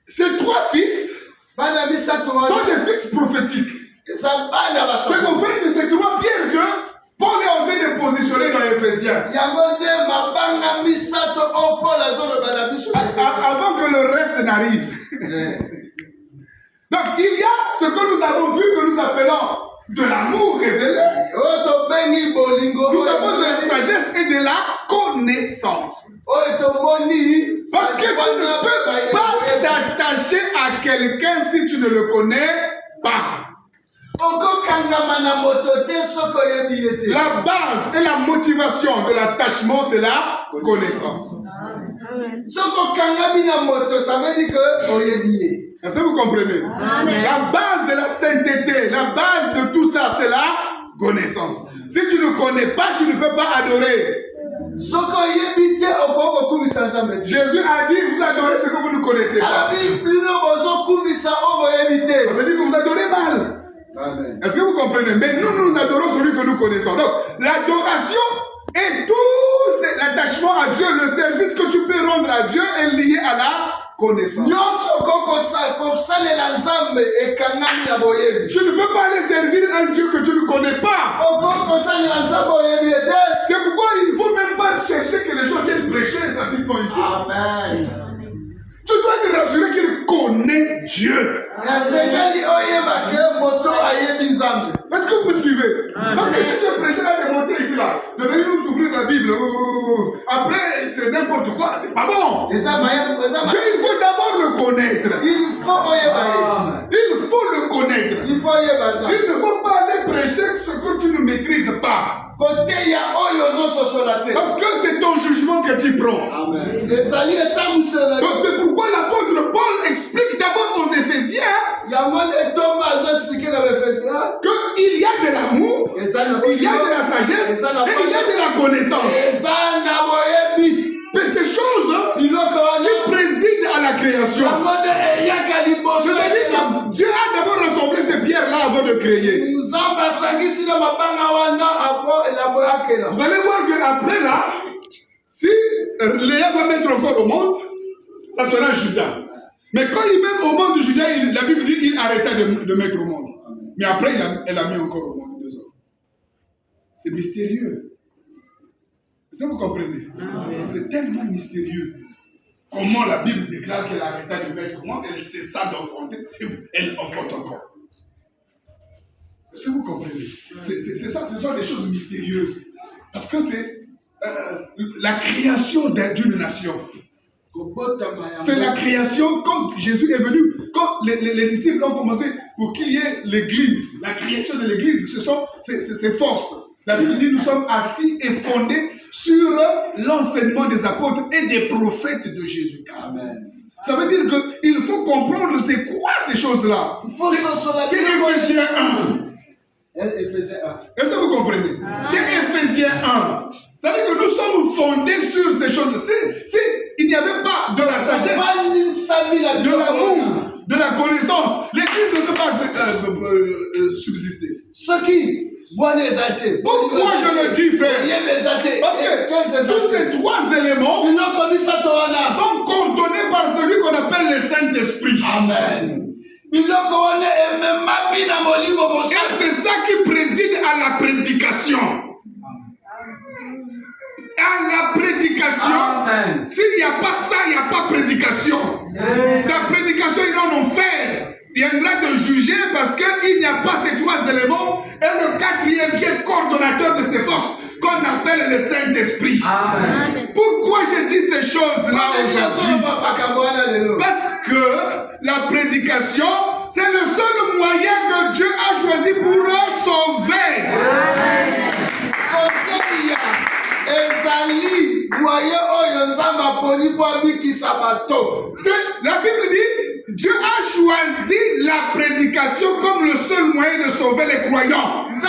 ces 3 fils sont des fils prophétiques. C'est qu'en fait, c'est 3 pierres que Paul est en train de positionner dans Éphésiens. Avant que le reste n'arrive. Donc, il y a ce que nous avons vu, que nous appelons de l'amour révélé. Nous avons de la sagesse et de la connaissance. Parce que tu ne peux pas t'attacher à quelqu'un si tu ne le connais pas. La base et la motivation de l'attachement, c'est la connaissance. Est-ce que vous comprenez? Amen. La base de la sainteté, la base de tout ça, c'est la connaissance. Si tu ne connais pas, tu ne peux pas adorer. Jésus a dit, vous adorez ce que vous ne connaissez pas. Ça veut dire que vous adorez mal. Amen. Est-ce que vous comprenez? Mais nous adorons celui que nous connaissons. Donc, l'adoration et tout l'attachement à Dieu, le service que tu peux rendre à Dieu est lié à la connaissance. Tu ne peux pas aller servir un Dieu que tu ne connais pas. C'est pourquoi il ne faut même pas chercher que les gens viennent prêcher rapidement ici. Amen. Tu dois être rassuré qu'il connaît Dieu. Est-ce que vous me suivez? Parce que si tu es pressé à démonter ici, là, de venir nous ouvrir la Bible, après c'est n'importe quoi, c'est pas bon. Dieu, il faut d'abord le connaître. Il faut le connaître. Il ne faut pas aller prêcher ce que tu ne maîtrises pas. Parce que c'est ton jugement que tu prends. Amen. Donc c'est pourquoi l'apôtre Paul explique d'abord aux Éphésiens qu'il y a de l'amour, il y a de la sagesse et il y a de la connaissance. Mais ces choses qui président à la création. C'est-à-dire que Dieu a d'abord rassemblé ces pierres-là avant de créer. Vous allez voir qu'après là, si Léa va mettre encore au monde, ça sera Judas. Mais quand il met au monde Judas, la Bible dit qu'il arrêta de mettre au monde. Mais après, elle a mis encore au monde 2 enfants. C'est mystérieux. Est-ce que vous comprenez? C'est tellement mystérieux. Comment la Bible déclare qu'elle arrêta de mettre au monde, elle cessa d'enfanter, et elle enfante encore. Est-ce que vous comprenez? C'est ça, ce sont des choses mystérieuses. Parce que c'est la création d'une nation. C'est la création, quand Jésus est venu, quand les disciples ont commencé pour qu'il y ait l'église, la création de l'église, ce sont ces forces. La Bible dit nous sommes assis et fondés sur l'enseignement des apôtres et des prophètes de Jésus-Christ. Amen. Ça veut dire qu'il faut comprendre c'est quoi ces choses-là. C'est Éphésiens 1. Éphésiens 1. Est-ce que vous comprenez? C'est Éphésiens 1. Ça veut dire que nous sommes fondés sur ces choses. Il n'y avait pas de la sagesse, de l'amour, de la connaissance, l'église ne peut pas subsister. Pourquoi je le dis, frère? Parce que tous ces 3 éléments sont coordonnés par celui qu'on appelle le Saint-Esprit. Amen. Et c'est ça qui préside à la prédication. À la prédication, s'il n'y a pas ça, il n'y a pas prédication. Ta prédication ira en enfer. Viendra te juger parce qu'il n'y a pas ces 3 éléments. Et le 4e qui est coordonnateur de ces forces, qu'on appelle le Saint-Esprit. Amen. Pourquoi je dis ces choses-là aujourd'hui? Parce que la prédication, c'est le seul moyen que Dieu a choisi pour sauver. Amen. La Bible dit, Dieu a choisi la prédication comme le seul moyen de sauver les croyants. Donc,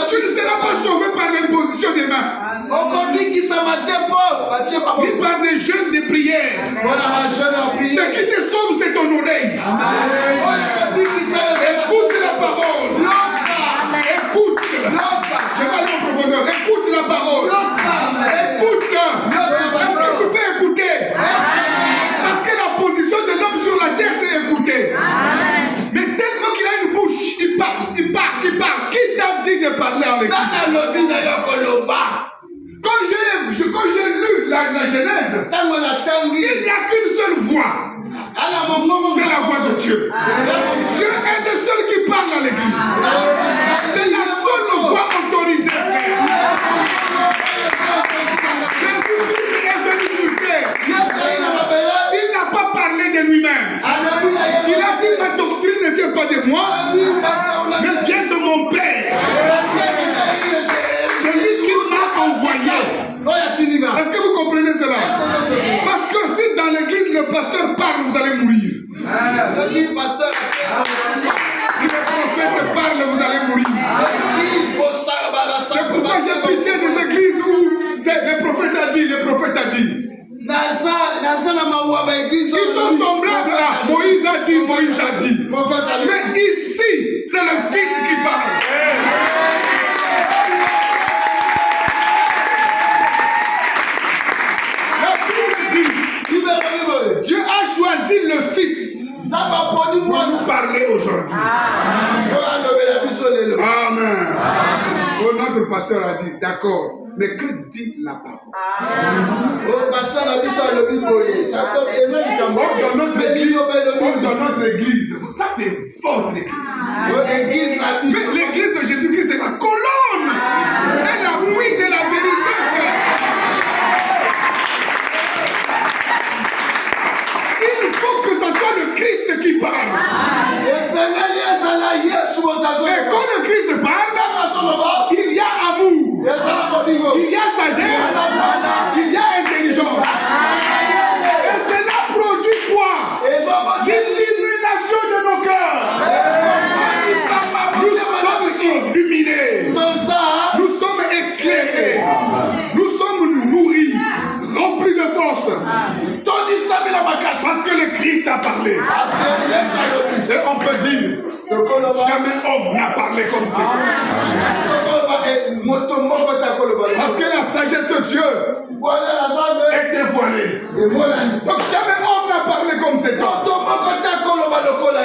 tu ne seras pas sauvé par l'imposition des mains. Ni par des jeûnes de prière. Ce qui te sauve, c'est ton oreille. Écoute la parole. Écoute. Je vais aller en profondeur. Écoute la parole. Écoute. Est-ce que tu peux écouter? Parce que la position de l'homme sur la terre, c'est écouter. Mais tellement qu'il a une bouche, il parle. Qui t'a dit de parler avec lui? Quand j'ai lu la Genèse, il n'y a qu'une seule voix. C'est la voix de Dieu. Dieu est le seul qui parle à l'église. C'est la seule voix autorisée. Jésus-Christ est venu sur terre. Il n'a pas parlé de lui-même. Moi, j'ai pitié des églises où le prophète a dit, le prophète a dit. Ils sont semblables à Moïse a dit, Moïse a dit. Mais ici, c'est le Fils qui parle. La Bible dit, Dieu a choisi le Fils pour nous parler aujourd'hui. Amen. Oh, notre pasteur a dit, d'accord. Mais que dit la parole? Dans notre église, ça c'est votre église. Mais l'église de Jésus-Christ, c'est la colonne et l'appui de la vérité. Il faut que ce soit le Christ qui parle. Et quand le Christ parle, il y a amour, il y a sagesse, il y a intelligence. Et cela produit quoi? L'illumination de nos cœurs. Nous sommes illuminés. Nous sommes éclairés. Nous sommes nourris, remplis de force. Parce que le Christ a parlé. Et on peut dire, jamais homme n'a parlé comme ça. Parce que la sagesse de Dieu est dévoilée. Donc jamais homme n'a parlé comme cet homme.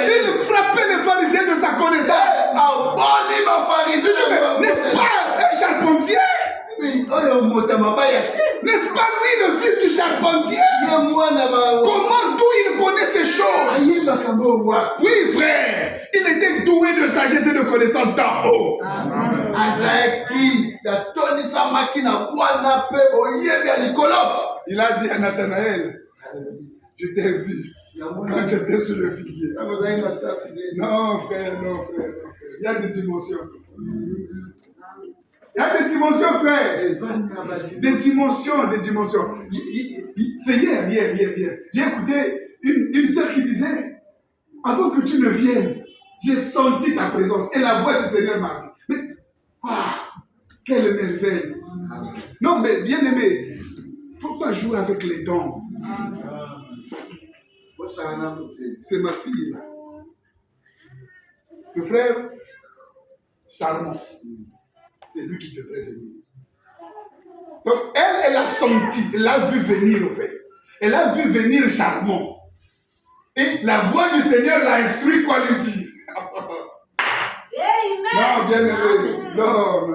Il frappait les pharisiens de sa connaissance. N'est-ce pas un charpentier? N'est-ce pas lui le fils du charpentier? Comment d'où il connaît ces choses? Oui frère, il était doué de sagesse et de connaissance d'en haut. Il a dit à Nathanaël, je t'ai vu quand j'étais sur le figuier. Non frère, non frère. Il y a des dimensions. Il y a des dimensions, frère. Des dimensions. C'est hier. J'ai écouté une sœur qui disait, avant que tu ne viennes, j'ai senti ta présence. Et la voix du Seigneur m'a dit, mais, quelle merveille. Non, mais bien aimé, il ne faut pas jouer avec les dons. C'est ma fille, là. Le frère, charmant. C'est lui qui devrait venir. Donc, elle a senti, elle a vu venir, en fait. Elle a vu venir charmant. Et la voix du Seigneur l'a instruit quoi lui dire. Non, bien aimé. Non.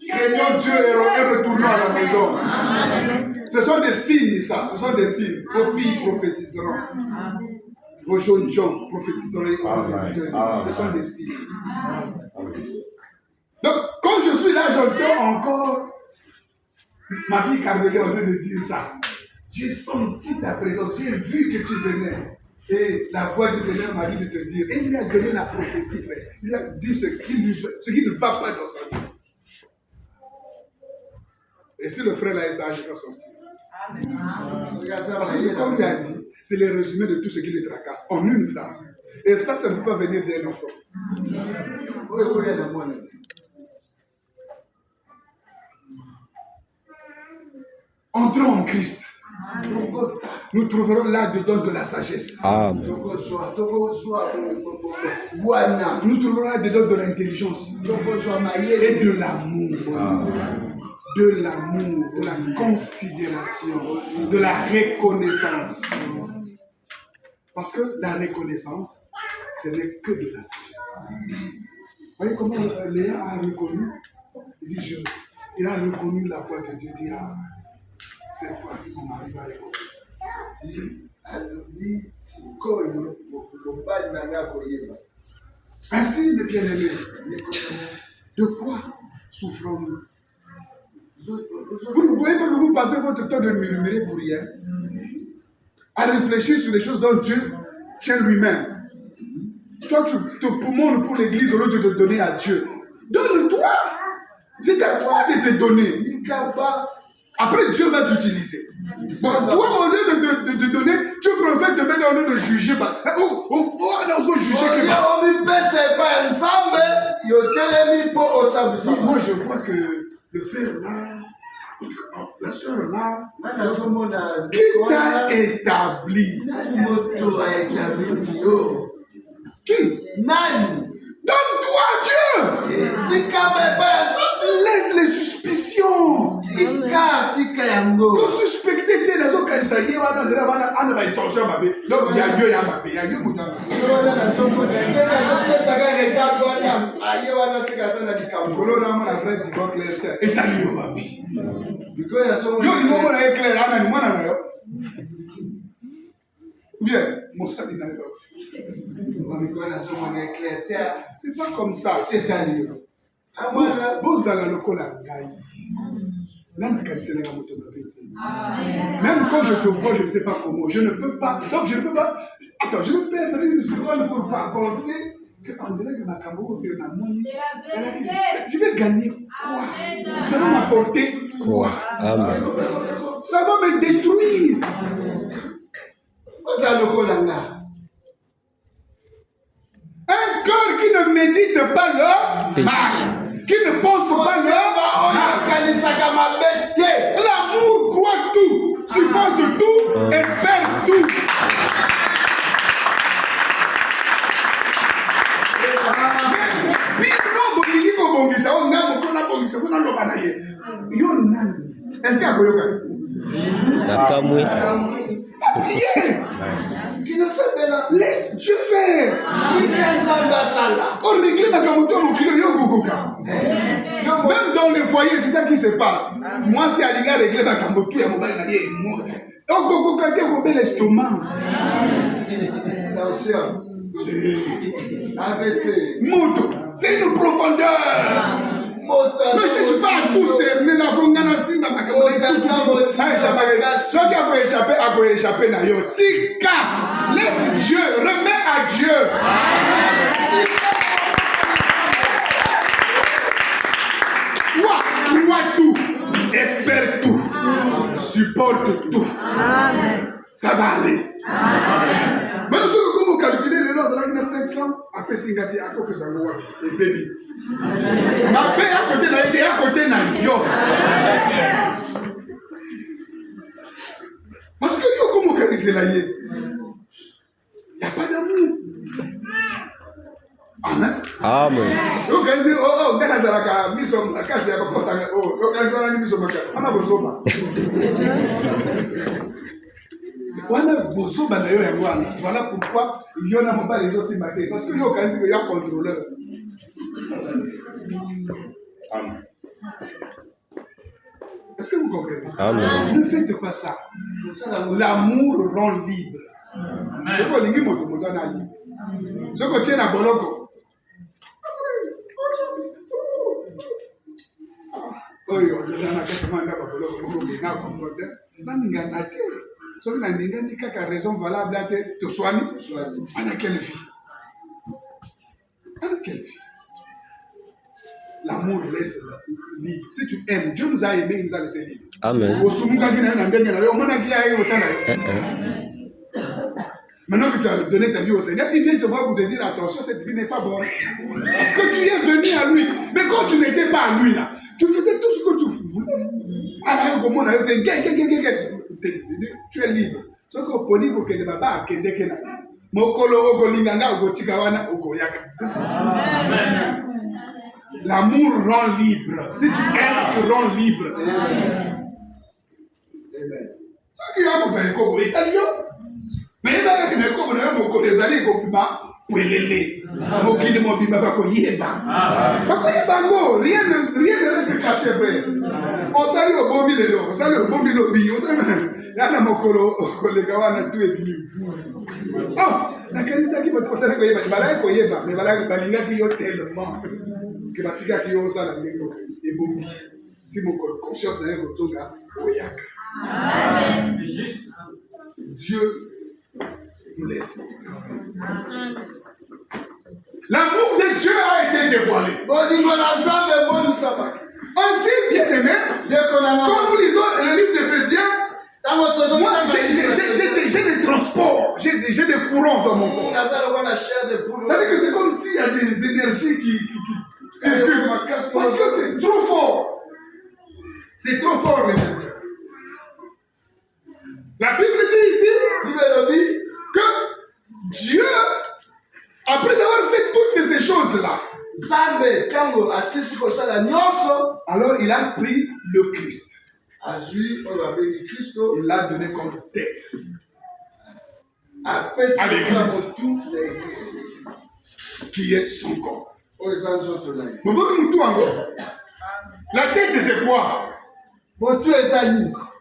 Craignons Dieu et retournons à la maison. Ce sont des signes, ça. Ce sont des signes. Vos filles prophétiseront. Vos jeunes gens prophétiseront. Ce sont des signes. Donc, quand je suis là, j'entends encore ma fille Carmelée en train de dire ça. J'ai senti ta présence, j'ai vu que tu venais. Et la voix du Seigneur m'a dit de te dire. Et il lui a donné la prophétie, frère. Il lui a dit ce qui ne va pas dans sa vie. Et si le frère là est sage, il va sortir. Parce que ce qu'on lui a dit, c'est le résumé de tout ce qui le tracasse en une phrase. Et ça ne peut pas venir d'un enfant. Entrons en Christ. Nous trouverons là-dedans de la sagesse. Amen. Nous trouverons là-dedans de l'intelligence et de l'amour. De l'amour, de la considération, de la reconnaissance. Parce que la reconnaissance, ce n'est que de la sagesse. Vous voyez comment Léa a reconnu? Il dit, il a reconnu la voix que Dieu dit, cette fois-ci, mon mari va reconnaître. Ainsi, mes bien-aimés, de quoi souffrons-nous? Vous ne pouvez pas que vous passez votre temps de murmurer pour rien, à réfléchir sur les choses dont Dieu tient lui-même. Toi, tu te poumones pour l'église au lieu de te donner à Dieu. Donne-toi. C'est à toi de te donner. Après, Dieu va t'utiliser. Bon, toi, au lieu de te donner, tu préfères te mettre au lieu de juger. Moi, je vois que le frère là, la soeur là, Nazomona qui t'a établi? moto a établi yo. Qui? Nani? Donne-toi à Dieu. Laisse les suspicions. Tika yango. To suspecter tes raisons quand il s'agit wana ndira wana ana ba intention mabe. Donc ya yo ya mabe, ya yo mutanga. Wana nazomona ndenge saka rekado wana aye wana sika sana likambo. Kolo na mwana frère tu vois clair. Etali yo babi. Biko nazomona. Yo ni mwana na clair ana ni mwana na yo. Bien, mon salut na yo. C'est pas comme ça. C'est un livre. Bozala lokola ngai. Même quand je te vois, je ne sais pas comment. Je ne peux pas. Donc je ne peux pas. Attends, je vais perdre une seconde pour pas penser qu'on dirait que ma cambo est na moni. Je vais gagner quoi? Ça va m'apporter quoi? Ça va me détruire. Bozala lokola ngai. Un cœur qui ne médite pas le mal, qui ne pense pas le mal. L'amour croit tout, supporte tout, espère tout. Est-ce qu'il y a laisse Dieu faire. On règle ma kamoto mokilo yo gogoka. Même dans le foyer, c'est ça qui se passe. Moi, c'est à l'égard régler ma kamoto ya mobile na ye. On gogoka te ko bel estomac. Attention. AVC. Moto, c'est une profondeur. Ne cherche pas à tout cerner la fongana simba ma kamoto. À quoi échapper na yo. Tika, laisse Dieu, remets à Dieu. Crois tout, espère tout, supporte tout. Ça va aller. Mais nous sommes comme calculer les lois de la 500 après Singati à côté de et baby. Ma paix à côté de yo. Parce que yo comme carise la yé. Il n'y a pas d'amour. Amen. Amen. Yo carise oh ngana zalaka miso makasi ya kosa oh yo carise wana miso makasi. Ana bozoma. Wana bozoba na yo ya wana. Voilà pourquoi il y en a mobile aussi maté parce que yo carise il y a contrôleur. Amen. Est-ce que vous comprenez? Amen. Ne faites pas ça. L'amour rend libre. Pourquoi les gens me donnent libre? Je me tiens à Boloko. Oh, yo, je n'ai pas de Boloko. Je n'ai pas de ce que tu as dit, raison valable à te soigner. À quelle vie? À quelle vie? L'amour laisse libre. Si tu aimes, Dieu nous a aimés, il nous a laissé libre. Amen. Maintenant que tu as donné ta vie au Seigneur, il vient te voir pour te dire attention, cette vie n'est pas bonne. Parce que tu es venu à lui. Mais quand tu n'étais pas à lui, là, tu faisais tout ce que tu voulais. Tu es libre. Ce que poli pour que les babas kende kena. Mokolo oko linganga oko tikawana oko yaka. C'est ça. L'amour rend libre. Si tu aimes, tu rends libre. Amen. Ça qui a pour eko italien. Mais il va y avoir des gens qui ont des compliments pour les mokili mobimba bako yeba. Bako yeba rien ne reste caché frère. On sali au bon milieu, on sali au bon milieu bi, on sali là na mokolo kolega wana tu ebini. Oh, la kanisa qui va te passer ko yeba, bala ko yeba, mais bala balinga ki yo tellement que batika ki yo sala ngelo e bobi. Si mon conscience na yo tonga oyaka. Amen. Dieu nous laisse. L'amour de Dieu a été dévoilé. Ainsi, bien aimé, quand nous lisons le livre d'Éphésiens, moi j'ai des transports, j'ai des courants dans mon corps. Ça veut dire que c'est comme s'il y a des énergies qui circulent. Parce que c'est trop fort. fort les Éphésiens. La Bible dit ici que Dieu, après avoir fait toutes ces choses-là, alors il a pris le Christ. Il l'a donné comme tête à l'église qui est son corps. La tête c'est quoi?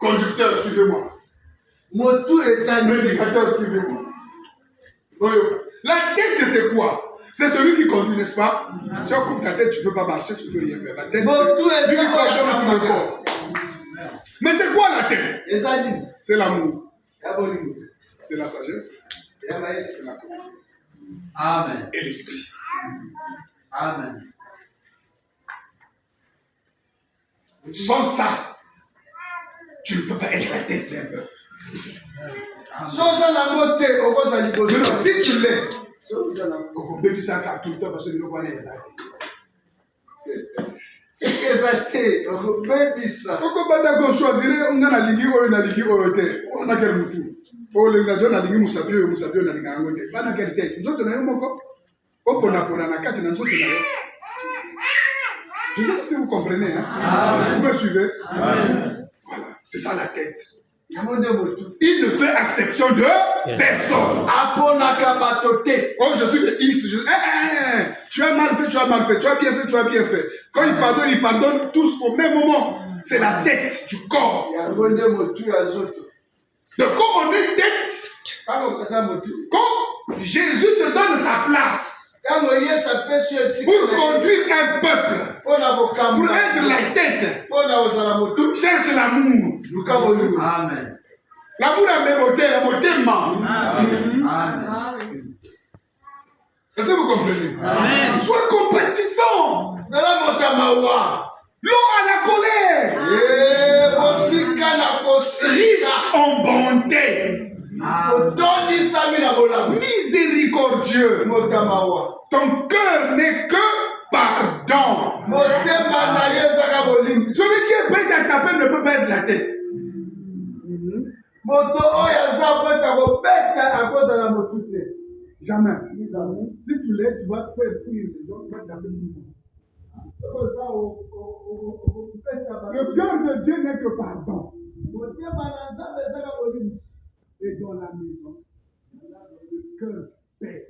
Conducteur, suivez-moi. Prédicateur, suivez-moi. La tête c'est quoi? C'est celui qui conduit, n'est-ce pas? Si on coupe ta tête, tu ne peux pas marcher, tu ne peux rien faire. La tête, c'est lui qui coordonne tout le corps. Mais c'est quoi la tête? C'est l'amour. C'est la sagesse. C'est la connaissance. Amen. Et l'esprit. Amen. Sans ça, tu ne peux pas être la tête d'un peuple. Non, si tu l'es, on peut dire ça tout le temps parce que nous connaissons ça. Pourquoi pas choisir on a la ligue ou la ligue on a quel moutou? Oh, les gars, on a ligue Moussapio, on a ligue Angote. Pas dans quelle tête? Nous autres, on a eu mon corps. Oh, on a pour la carte, nous autres, je ne sais pas si vous comprenez. Hein? Vous me suivez? Voilà, c'est ça la tête. Il ne fait exception de personne. Oh, je suis de X. Tu as mal fait, tu as mal fait. Tu as bien fait, tu as bien fait. Quand il pardonne tous au même moment. C'est la tête du corps. Donc, comme on est tête, quand Jésus te donne sa place pour conduire un peuple, pour être la tête, cherche l'amour. Amen. L'amour a même beauté, la beauté ment. Amen. Est-ce que vous comprenez? Amen. Sois compétissant. L'eau à la colère. Riche en bonté. Miséricordieux. Ton cœur n'est que pardon. Celui qui est prêt à taper ne peut pas être la tête. Jamais. Si tu l'es, tu vas faire fuir les gens, tu vas taper tout le monde. Le cœur de Dieu n'est que pardon. Et dans la maison, le cœur paix.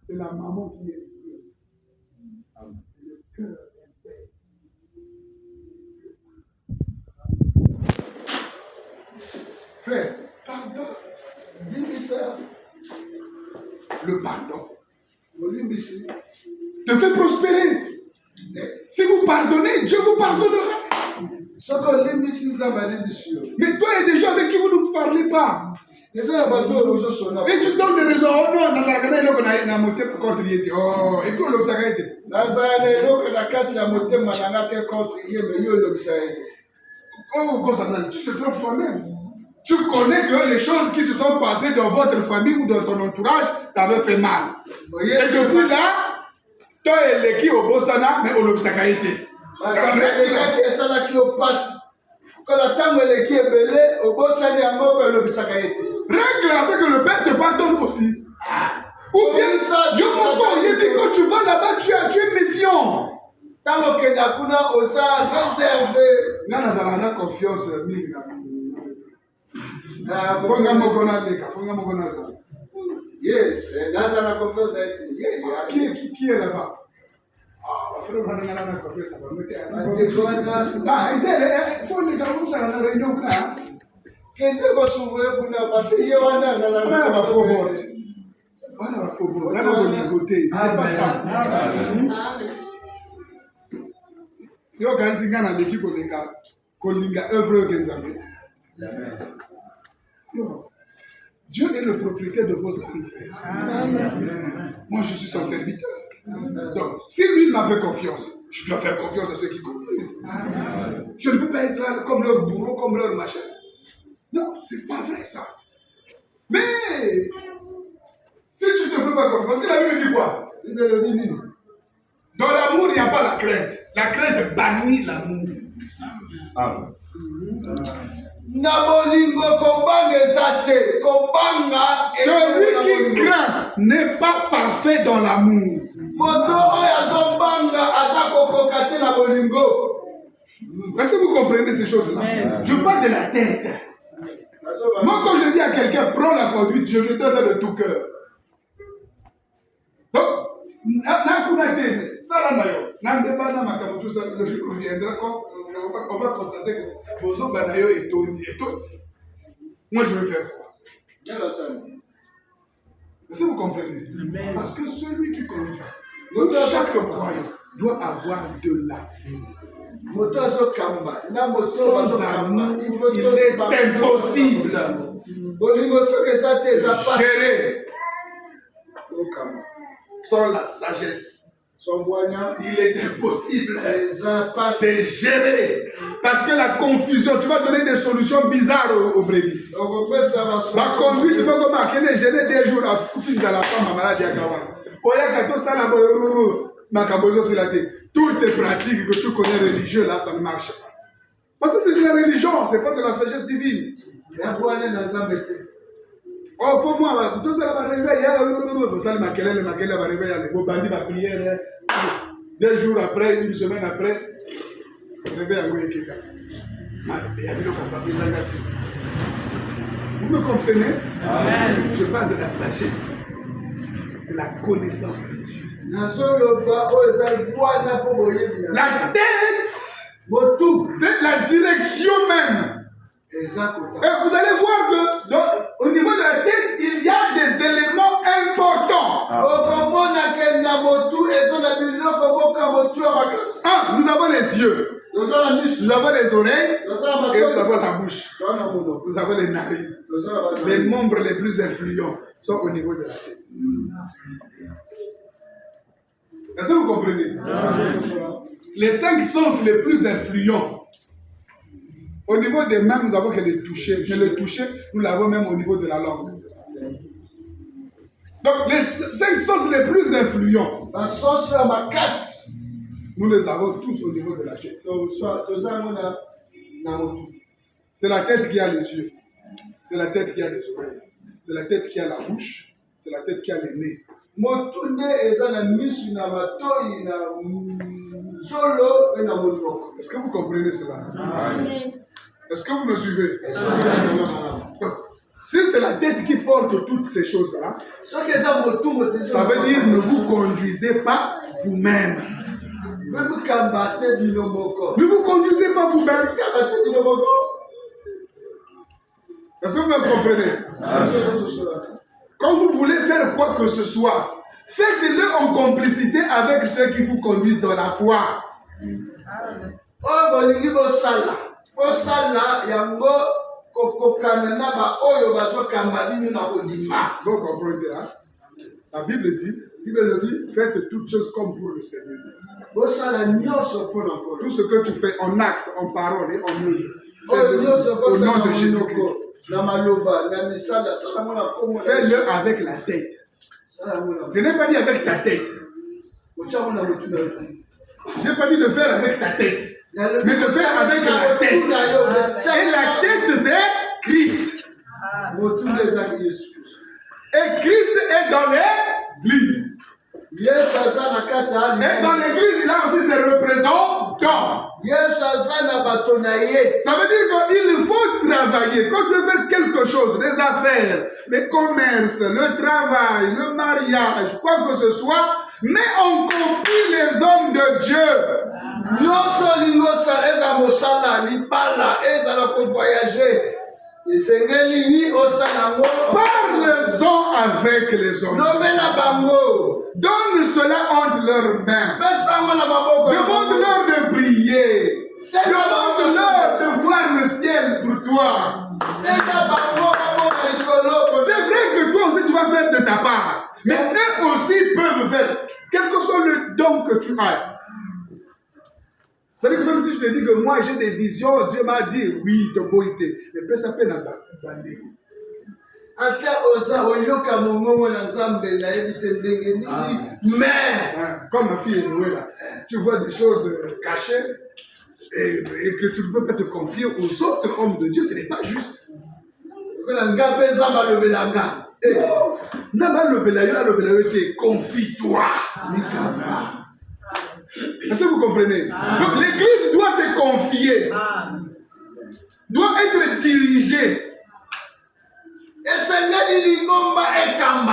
C'est la maman qui est heureuse. Le cœur est paix. Frère, pardon. Dis-lui ça. Le pardon te fait prospérer. Si vous pardonnez, Dieu vous pardonnera. Mais toi et des gens avec qui vous ne parlez pas. Et tu donnes des raisons. Oh non, Nazareth, il a monté contre lui. Oh, et puis on l'observe. Oh, concernant, tu te trompes toi-même. Tu connais que les choses qui se sont passées dans votre famille ou dans ton entourage t'avaient fait mal. Et depuis là, toi et l'équipe au Bossana, mais on l'observe. Règle avec que le Père te pardonne aussi. Ou bien, quand tu vas là-bas, tu es méfiant. Non, confiance. Yes, qui est là-bas? Dieu est le propriétaire de vos âmes, frère. Moi, je suis son serviteur. Donc, si lui m'a fait confiance, je dois faire confiance à ceux qui conduisent. Je ne peux pas être là comme leur bourreau, comme leur machin. Non, c'est pas vrai ça. Mais, si tu ne te fais pas confiance, parce que la Bible dit quoi? Dans l'amour, il n'y a pas la crainte. La crainte bannit l'amour. Amen. Na bolingo kobanga ezate, kobanga. Celui qui craint n'est pas parfait dans l'amour. Moto oyo azobanga aza kokoka te na bolingo. Est-ce que vous comprenez ces choses-là? Je parle de la tête. Moi, quand je dis à quelqu'un, prends la conduite, je le donne ça de tout cœur. Donc, le jour reviendra quand on va constater que Bozo Banayo est tondi. Moi, je vais faire quoi? Est-ce que vous comprenez? Parce que celui qui conduit, chaque croyant doit avoir de l'amour. Sans amour, il est impossible de gérer. Sans la sagesse, il est impossible de gérer. Parce que la confusion, tu vas donner des solutions bizarres aux brebis. Ma conduite, tu peux commencer gêner des jours à couper à la femme à maladie à Kawan. Toutes tes pratiques que tu connais religieuses, là, ça ne marche pas. Parce que c'est de la religion, c'est pas de la sagesse divine. Oh, faut moi, tout ça va réveiller. Ça va réveiller. Vos bandits va prière. 2 jours après, 1 semaine après, réveille à Goyekeka. Vous me comprenez? Amen. Je parle de la sagesse, de la connaissance de Dieu. La tête, c'est la direction même. Et vous allez voir que au niveau de la tête, il y a des éléments importants. Nous avons les yeux, nous avons les oreilles et nous avons la bouche. Nous avons les narines. Les membres les plus influents sont au niveau de la tête. Est-ce que vous comprenez? Les 5 sens les plus influents. Au niveau des mains, nous avons que les toucher. Mais le toucher, nous l'avons même au niveau de la langue. Donc, les 5 sens les plus influents, nous les avons tous au niveau de la tête. C'est la tête qui a les yeux. C'est la tête qui a les oreilles. C'est la tête qui a la bouche. C'est la tête qui a les nez. Est-ce que vous comprenez cela? Amen. Est-ce que vous me suivez? Donc, si c'est la tête qui porte toutes ces choses-là, ça veut dire ne vous conduisez pas vous-même. Ne vous conduisez pas vous-même. Est-ce que vous me comprenez? Quand vous voulez faire quoi que ce soit, faites-le en complicité avec ceux qui vous conduisent dans la foi. Vous comprenez, hein? La Bible dit, faites toutes choses comme pour le Seigneur. Tout ce que tu fais en acte, en parole et en œuvre, au nom de Jésus-Christ. Fais-le avec la tête. Je n'ai pas dit avec ta tête. Je n'ai pas dit de faire avec ta tête. Mais de faire avec la tête. Et la tête, c'est Christ. Et Christ est dans l'église. Et dans l'église, là aussi, c'est représentant. Ça veut dire qu'il faut travailler. Quand tu veux faire quelque chose, les affaires, le commerce, le travail, le mariage, quoi que ce soit, mets en copie les hommes de Dieu. Parle-en avec les hommes. Donne cela entre leurs mains. Demande-leur de prier. Demande-leur de voir le ciel pour toi. C'est vrai que toi aussi tu vas faire de ta part. Mais eux aussi peuvent faire. Quel que soit le don que tu as. C'est-à-dire que même si je te dis que moi j'ai des visions, Dieu m'a dit oui, de beauté. Mais peut ça peut n'avoir mais comme ma fille est nouée là, tu vois des choses cachées. et que tu ne peux pas te confier aux autres hommes de Dieu, ce n'est pas juste. Confie-toi. Est-ce que vous comprenez? Donc l'église doit se confier, doit être dirigée.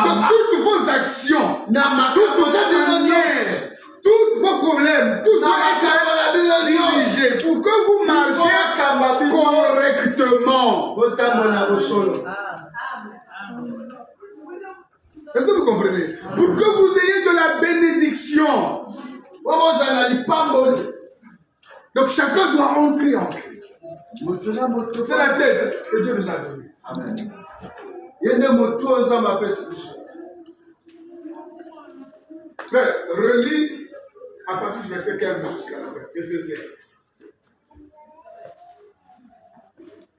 Donc toutes vos actions, toutes vos manières, tous vos problèmes, tout doit être dirigé pour que vous marchiez correctement. Est-ce que vous comprenez? Pour que vous ayez de la bénédiction. Donc chacun doit entrer en Christ. C'est la tête que Dieu nous a donnée. Amen. Frère, relis à partir du verset 15 jusqu'à la fin. Éphésiens.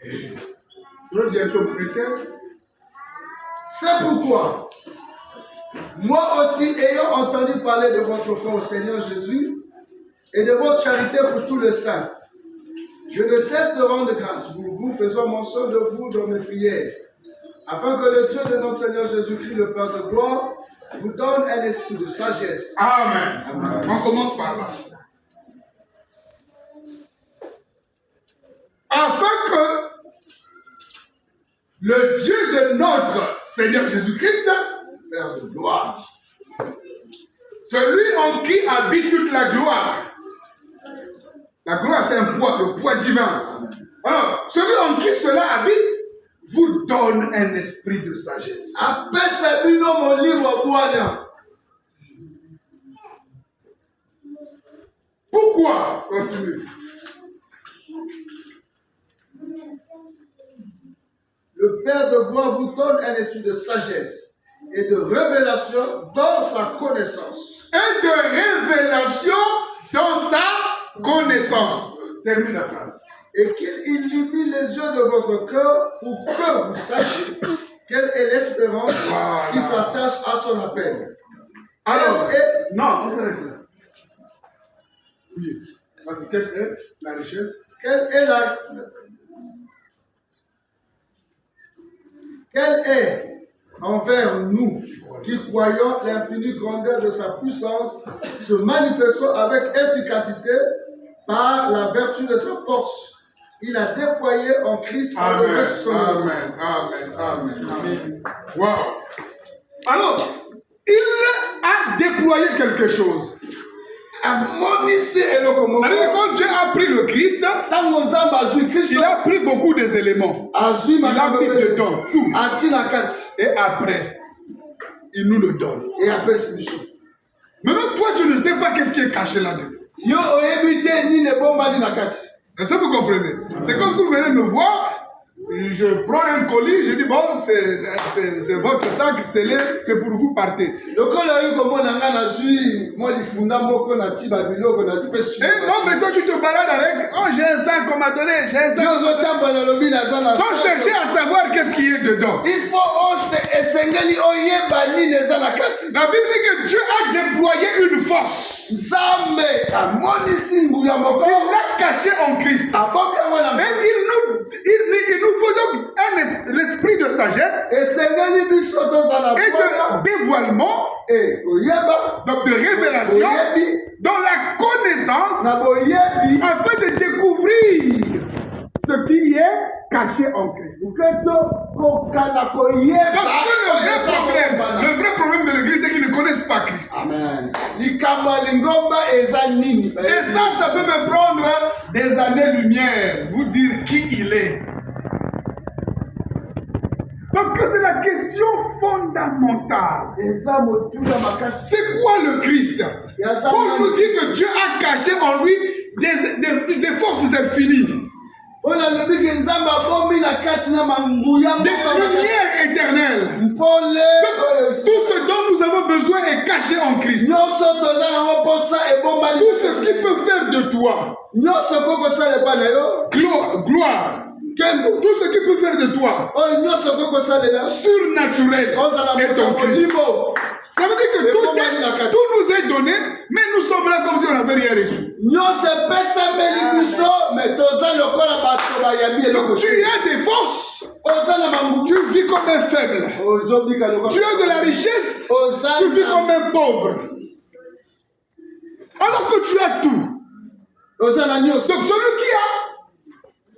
Je vais bientôt prêter. C'est pourquoi, moi aussi, ayant entendu parler de votre foi au Seigneur Jésus et de votre charité pour tous les saints, je ne cesse de rendre grâce pour vous, faisant mention de vous dans mes prières, afin que le Dieu de notre Seigneur Jésus-Christ, le Père de gloire, vous donne un esprit de sagesse. Amen. Amen. On commence par là. Afin que le Dieu de notre Seigneur Jésus-Christ, Père de gloire, celui en qui habite toute la gloire. La gloire, c'est un poids, le poids divin. Alors, celui en qui cela habite, vous donne un esprit de sagesse. Pourquoi? Continue. Le Père de gloire vous donne un esprit de sagesse et de révélation dans sa connaissance. Et de révélation dans sa connaissance. Termine la phrase. Et qu'il illumine les yeux de votre cœur pour que vous sachiez quelle est l'espérance qui s'attache à son appel. Alors, non, on s'arrête là. Oui. Vas-y, quelle est la richesse? Quelle est envers nous qui croyons l'infinie grandeur de sa puissance, se manifestant avec efficacité par la vertu de sa force. Il a déployé en Christ par le reste. Amen, amen, amen, amen. Wow. Alors, il a déployé quelque chose. C'est-à-dire que quand Dieu a pris le Christ, il a pris beaucoup des éléments. Il a pris dedans tout. Et après, il nous le donne. Maintenant, toi, tu ne sais pas qu'est-ce qui est caché là-dedans. Est-ce que vous comprenez? C'est comme si vous venez me voir. Je prends un colis, je dis bon, c'est votre sac scellé, c'est pour vous partez. Et non, mais toi tu te balades avec, oh j'ai un sac qu'on m'a donné, j'ai un sac. Sans chercher à savoir qu'est-ce qui est dedans. La Bible dit que Dieu a déployé une force. Il l'a caché en Christ. Même il nous faut donc l'esprit de sagesse et de dévoilement et donc de révélation dans la connaissance afin de découvrir ce qui est caché en Christ. Parce que le vrai problème de l'église, c'est qu'ils ne connaissent pas Christ. Amen. Et ça peut me prendre des années-lumière, vous dire qui il est. Parce que c'est la question fondamentale. C'est quoi le Christ? Paul nous dit que Dieu a caché en lui des forces infinies. Des lumières éternelles. Tout ce dont nous avons besoin est caché en Christ. Tout ce qui peut faire de toi gloire, toi, Nkembo. tout ce qui peut faire de toi Oyo nyonso okokosalela. surnaturel Ozala est ton moto Christ. molimo. Ça veut dire que tout nous est donné, mais nous sommes là comme si on n'avait rien reçu. Nyonso epesameli biso, mais toza lokola bato bayambi eloko. Tu as des forces, Oza na mambu. tu vis comme un faible. Ozobika lokola. Tu as de la richesse, Oza tu vis na- comme un pauvre. Alors que tu as tout. Oza na nyonso. Donc celui qui a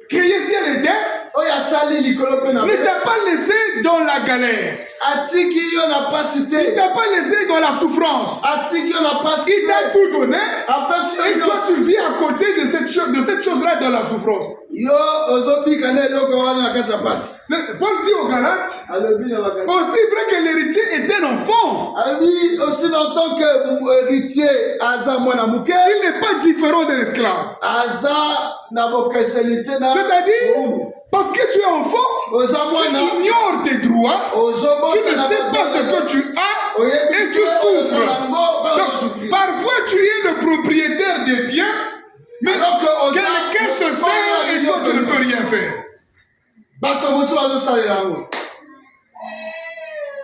créé ciel et terre Oyo asali likolo mpe na ne t'a pas laissé dans la galère. atiki yo na pasi Il te. t'a pas laissé dans la souffrance. Atiki yo na pasi Il t'a te. tout donné. Apesi Et yo toi, nyonso. tu vis à côté de cette chose-là dans la souffrance. Yo ozobika na eloko wana na kati ya pasi. Paul dit aux Galates, Alobi na bakati. aussi vrai que l'héritier est un enfant, Abi aussi longtemps que héritier aza mwana muke, il n'est pas différent d'un esclave. aza na bokeseli te na. C'est-à-dire, parce que tu es enfant, Oza tu mwana. ignores tes droits, tu ne sais pas ce que tu as et tu souffres. Donc, parfois, tu es le propriétaire des biens, mais quelqu'un se sert et toi, tu ne peux rien faire. Bato mosusu bazosalela yango.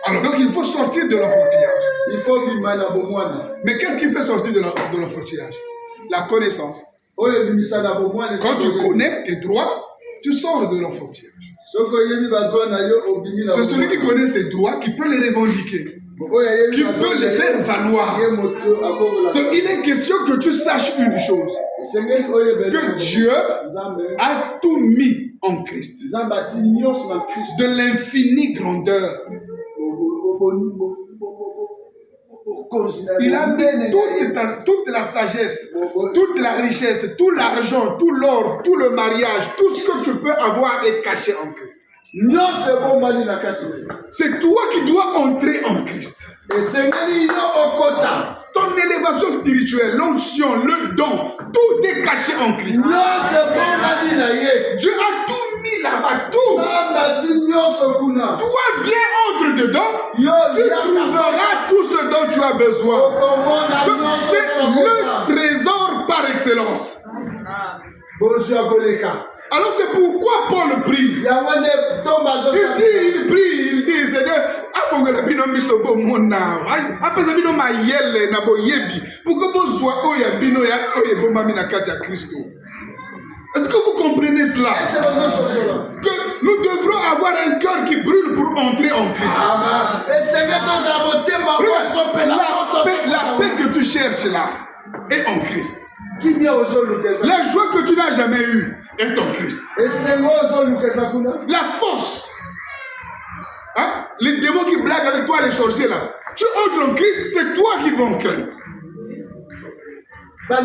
Alors, donc, il faut sortir de l'enfantillage. Il faut bima na bomwana. Mais qu'est-ce qui fait sortir de l'enfantillage? La connaissance. Oyo bimisa na bomwana. Quand tu connais tes droits, tu sors de l'enfantillage. Soko yebi badwa na yo obimi na. C'est celui qui connaît ses droits qui peut les revendiquer, qui peut les faire valoir. Donc il est question que tu saches une chose, que Dieu a tout mis en Christ, de l'infinie grandeur. Il a mis toute la sagesse, toute la richesse, tout l'argent, tout l'or, tout le mariage, tout ce que tu peux avoir est caché en Christ. C'est toi qui dois entrer en Christ. Ton élévation spirituelle, l'onction, le don, tout est caché en Christ. Dieu a tout mis là-bas, tout. Toi, viens, entre dedans, tu trouveras tout ce dont tu as besoin. Donc, c'est le trésor par excellence. Alors c'est pourquoi Paul prie. Il prie, Seigneur, afongola bino miso bo mona. Apesa bino mayele na boyebi. Pourquoi bozwa oya bino ya oye bomami na kati ya Kristo. Est-ce que vous comprenez cela? Que nous devrons avoir un cœur qui brûle pour entrer en Christ. La paix que tu cherches là est en Christ. La joie que tu n'as jamais eue est en Christ. La force. Hein? Les démons qui blaguent avec toi, les sorciers là. Tu entres en Christ, c'est toi qui vas en craindre. C'est à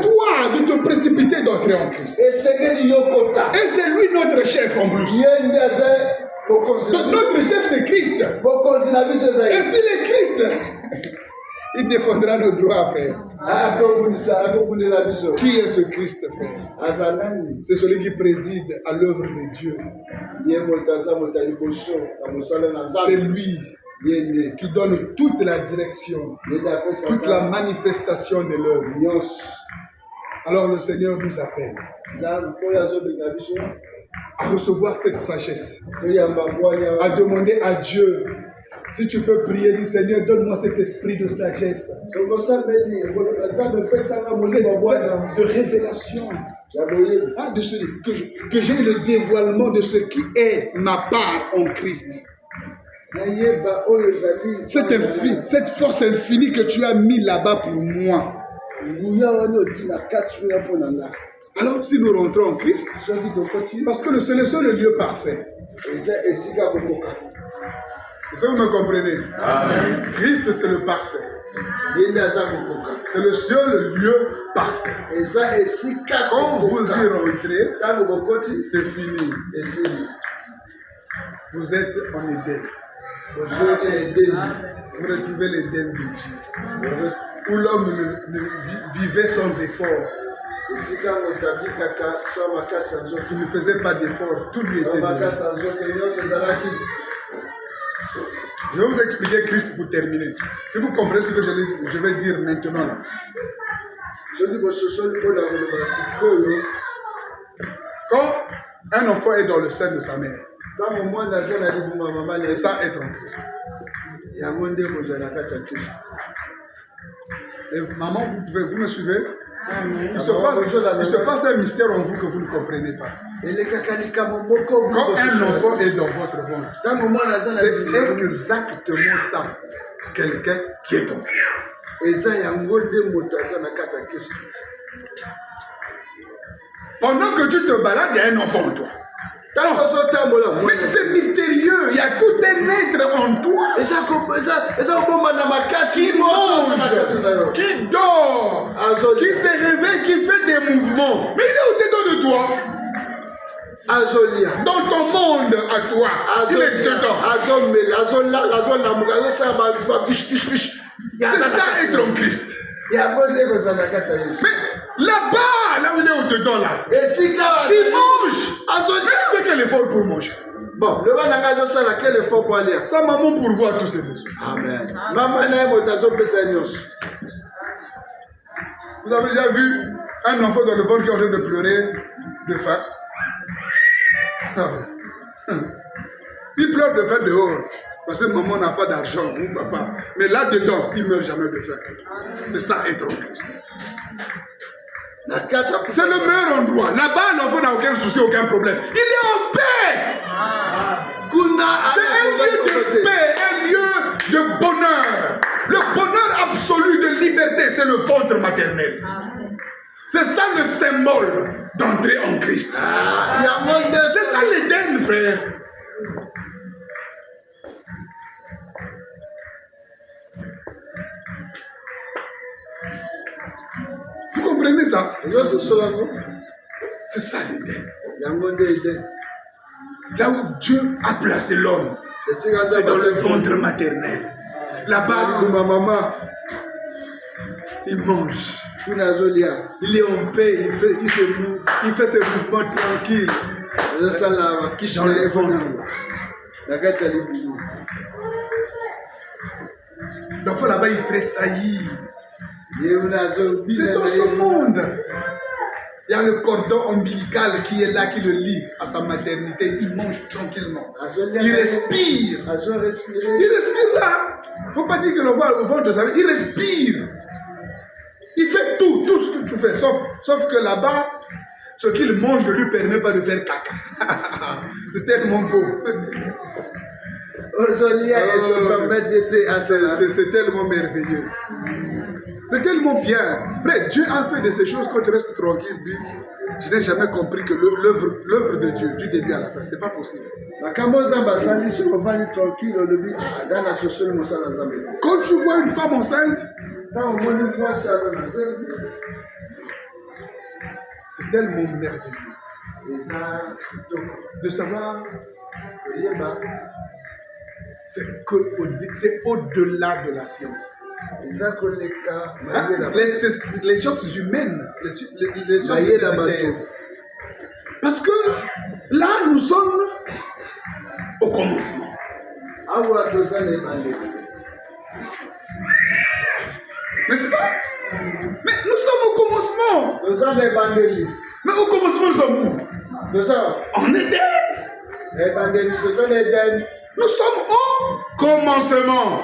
toi de te précipiter d'entrer en Christ. Et c'est lui notre chef en plus. Donc notre chef c'est Christ. Et s'il est Christ, il défendra nos droits, frère. Qui est ce Christ, frère? C'est celui qui préside à l'œuvre de Dieu. C'est lui qui donne toute la direction, toute la manifestation de l'œuvre. Alors le Seigneur nous appelle à recevoir cette sagesse, à demander à Dieu. Si tu peux prier, dis Seigneur, donne-moi cet esprit de sagesse, de révélation, que j'ai le dévoilement de ce qui est ma part en Christ. Cette force infinie que tu as mis là-bas pour moi. Alors, si nous rentrons en Christ, parce que c'est le seul lieu parfait. Est-ce que vous me comprenez? Amen. Christ, c'est le parfait. C'est le seul lieu parfait. Quand vous y rentrez, c'est fini. Vous êtes en Éden. Vous retrouvez l'Éden de Dieu, où l'homme vivait sans effort. Il ne faisait pas d'effort, tout lui était donné. Je vais vous expliquer Christ pour terminer. Si vous comprenez ce que je vais dire maintenant là. Quand un enfant est dans le sein de sa mère, c'est ça être en Christ. Et maman, vous me suivez? Il se passe un mystère en vous que vous ne comprenez pas. Quand un enfant est dans votre ventre, c'est exactement ça. Quelqu'un qui est en Christ. Pendant que tu te balades, il y a un enfant en toi. Mais c'est mystérieux, il y a tout un être en toi qui mange, qui dort, qui se réveille, qui fait des mouvements. Mais il est au-dedans de toi. Dans ton monde à toi, il est dedans. C'est ça être en Christ. Mais là-bas, là où il est au-dedans, là, il mange. Mais il fait quel effort pour manger? Bon, le quel effort pour aller? Sa maman pourvoit tous ses besoins. Amen. Vous avez déjà vu un enfant dans le ventre qui est en train de pleurer de faim? Il pleure de faim dehors. Parce que maman n'a pas d'argent, ou papa. Mais là-dedans, il ne meurt jamais de faim. C'est ça être en Christ. C'est le meilleur endroit. Là-bas, l'enfant n'a aucun souci, aucun problème. Il est en paix. C'est un lieu de paix, un lieu de bonheur. Le bonheur absolu de liberté, c'est le ventre maternel. C'est ça le symbole d'entrer en Christ. C'est ça l'Éden, frère. Vous comprenez ça? C'est ça l'Éden. Là où Dieu a placé l'homme, c'est dans le ventre maternel. Là-bas, il mange. Il est en paix, il fait ses mouvements tranquilles. Dans le ventre. L'enfant là-bas, il tressaillit. C'est dans ce monde. Il y a le cordon ombilical qui est là, qui le lie à sa maternité. Il mange tranquillement. Il respire. Il respire là. Il ne faut pas dire que l'on voit au ventre de sa mère. Il respire. Il fait tout ce que tu fais. Sauf que là-bas, ce qu'il mange ne lui permet pas de faire caca. C'est tellement beau. C'est tellement merveilleux. C'est tellement bien. Après, Dieu a fait de ces choses quand tu restes tranquille. Je n'ai jamais compris que l'œuvre de Dieu, du début à la fin, c'est pas possible. Quand tu vois une femme enceinte, c'est tellement merveilleux de savoir. C'est au-delà de la science. Les sciences humaines, les sciences humanitaires. Parce que là, nous sommes au commencement. N'est-ce pas? Mais nous sommes au commencement. Mais au commencement, nous sommes où? En Éden. Nous sommes au commencement.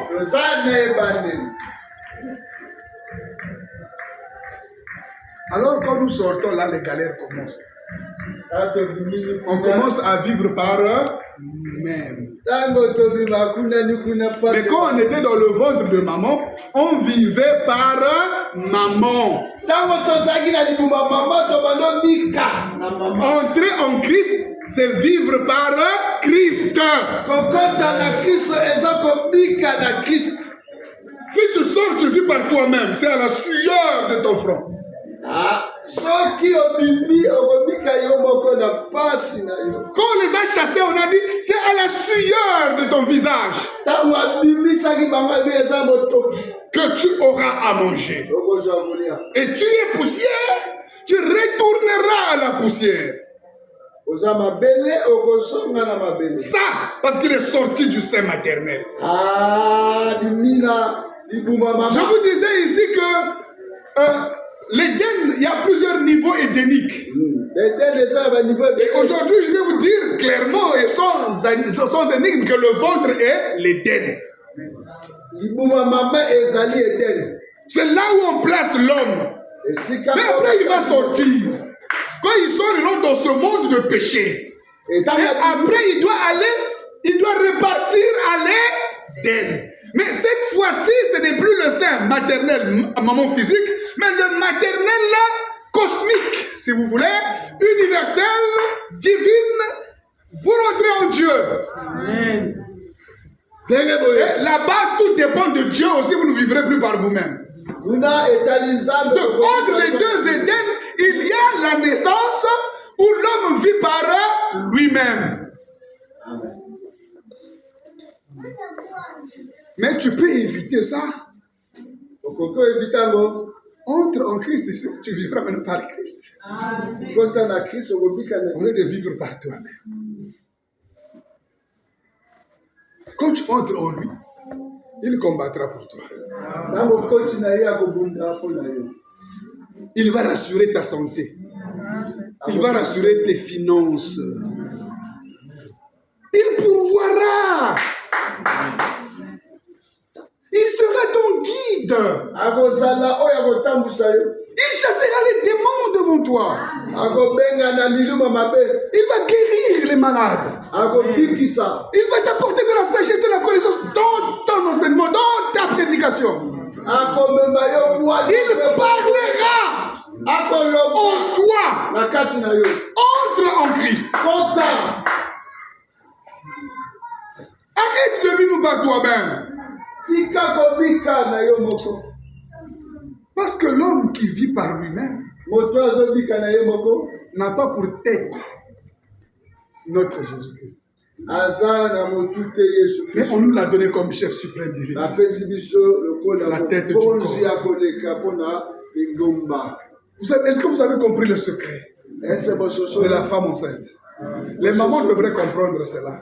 Alors quand nous sortons là, les galères commencent. On commence à vivre par nous-mêmes. Mais quand on était dans le ventre de maman, on vivait par maman. Entrer en Christ, c'est vivre par Christ. Si tu sors, tu vis par toi-même. C'est à la sueur de ton front. Quand on les a chassés, on a dit, c'est à la sueur de ton visage que tu auras à manger. Et tu es poussière, tu retourneras à la poussière. Ça, parce qu'il est sorti du sein maternel. Je vous disais ici que l'Éden, il y a plusieurs niveaux édéniques. Et aujourd'hui, je vais vous dire clairement et sans énigme que le ventre est l'Éden. C'est là où on place l'homme. Mais après, il va sortir. Quand il sort, il rentre dans ce monde de péché. Et après, il doit repartir à l'Éden. Mais cette fois-ci, ce n'est plus le sein maternel, maman physique, mais le maternel cosmique, si vous voulez, universel, divine, pour entrer en Dieu. Amen. Là-bas, tout dépend de Dieu aussi, vous ne vivrez plus par vous-même. Donc, entre les deux Éden, il y a la naissance où l'homme vit par lui-même. Mais tu peux éviter ça. Entre en Christ, ici, tu vivras maintenant par Christ. Au lieu de vivre par toi-même. Quand tu entres en lui, il combattra pour toi. Il va rassurer ta santé. Il va rassurer tes finances. Il pourvoira. Il sera ton guide. Il chassera les démons devant toi. Il va guérir les malades. Il va t'apporter de la sagesse, de la connaissance dans ton enseignement, dans ta prédication. Il parlera en toi. Entre en Christ. Arrête de vivre par toi-même. Parce que l'homme qui vit par lui-même n'a pas pour tête notre Jésus-Christ. Mais on nous l'a donné comme chef suprême de l'Église. La tête du corps. Est-ce que vous avez compris le secret de la femme enceinte? Les mamans devraient comprendre cela.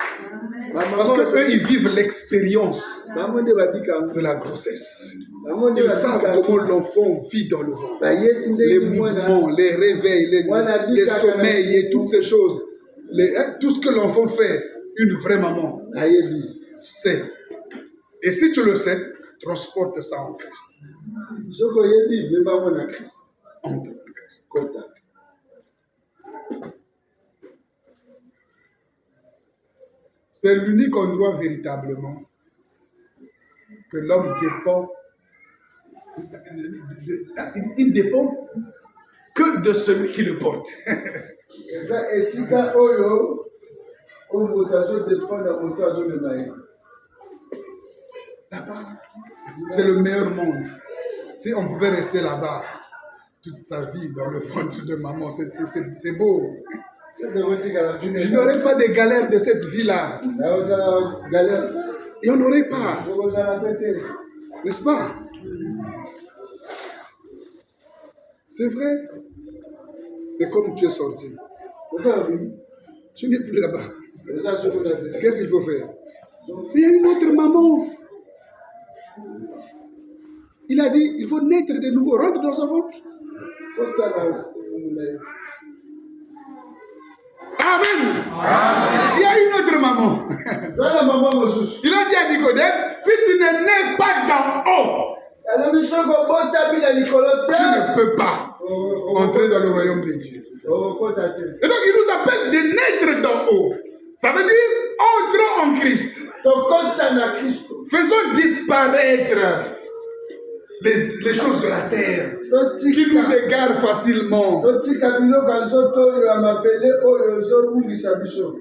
Parce qu'eux, ils vivent l'expérience de la grossesse. Ils savent comment l'enfant vit dans le ventre. Les mouvements, les réveils, les sommeils et toutes ces choses. Tout ce que l'enfant fait, une vraie maman sait. Et si tu le sais, transporte ça en Christ. Entre en Christ. C'est l'unique endroit véritablement que l'homme dépend. Il dépend que de celui qui le porte. Là-bas, c'est le meilleur monde. Si on pouvait rester là-bas toute sa vie dans le ventre de maman, c'est beau. Je n'aurais pas de galères de cette vie-là. Il n'y en aurait pas. N'est-ce pas? C'est vrai. Mais comme tu es sorti, tu n'es plus là-bas. Qu'est-ce qu'il faut faire? Il y a une autre maman. Il a dit, il faut naître de nouveau. Rentre dans son ventre. Amen. Il y a une autre maman. Il a dit à Nicodème, si tu ne nais pas d'en haut, tu ne peux pas entrer dans le royaume de Dieu. Et donc il nous appelle de naître d'en haut. Ça veut dire, entrons en Christ. Faisons disparaître les choses de la terre qui nous égarent facilement.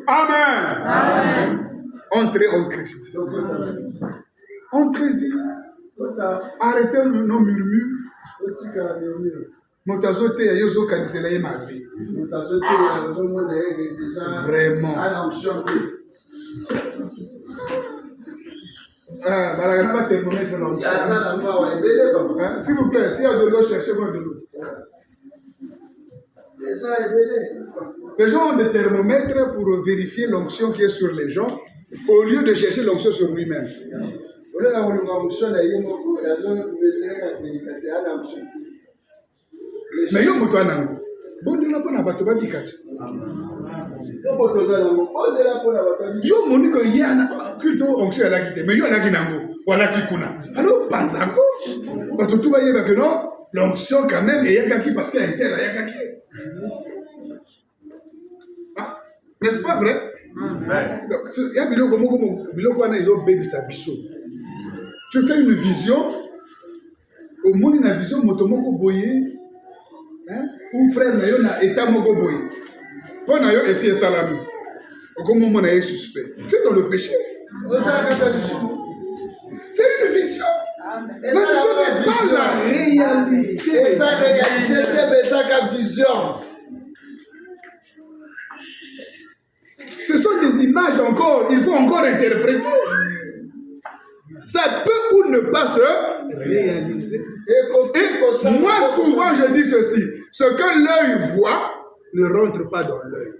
Amen. Amen. Entrez en Christ. Entrez-y. Arrêtez nos murmures. Vraiment. S'il vous plaît, s'il y a de l'eau, cherchez-moi de l'eau. Les gens ont des thermomètres pour vérifier l'onction qui est sur les gens, au lieu de chercher l'onction sur lui-même. Mais yo moto anango. Bon de la pona bato ba bikati. Yo moni ko yana kulto onction ala kite. Mais yo ala kinango wala kikuna. Alors panzango. Bato tout ba yeba que non, l'onction quand même et yakaki parce qu'il y a un tel yakaki. Ah, n'est-ce pas vrai? Donc il y a biloko wana ils ont baby sa biso. Tu fais une vision au monde na vision motomoko boye. Hein? Ou frère na yo na état moko boye. Toi na yo essayer salami. Comme mon est suspect. Tu es dans le péché. C'est une vision. Mais je n'ai pas la réalité. C'est la réalité, mais ça la vision. Ce sont des images encore, il faut encore interpréter. Ça peut ou ne pas se réaliser. Et moi, souvent, je dis ceci. Ce que l'œil voit ne rentre pas dans l'œil.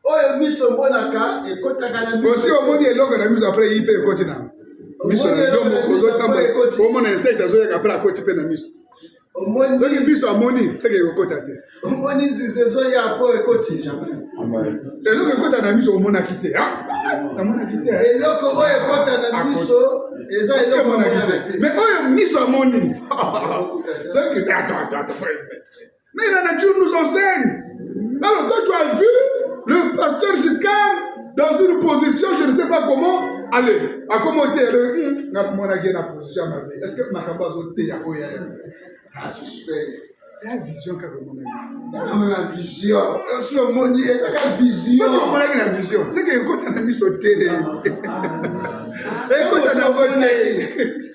Aussi, au monde, il y a l'homme qui a mis après, il peut continuer. Miso na yo mokozo tamba o mona insecte azo yaka pra ko tipe na miso so ki biso amoni se ke kokota te omoni zizezo ya po ekoti jamais eloko ekota na miso omona kite na mona kite eloko oyo ekota na miso eza eloko mona kite mais oyo miso amoni so ki attends mais la nature nous enseigne. Alors toi tu as vu le pasteur Giscard dans une position je ne sais pas comment. Allez, à comment tu es la position est-ce que ma campagne est la vision qu'a la vision. C'est la vision. La vision. C'est que quand on a mis sauté.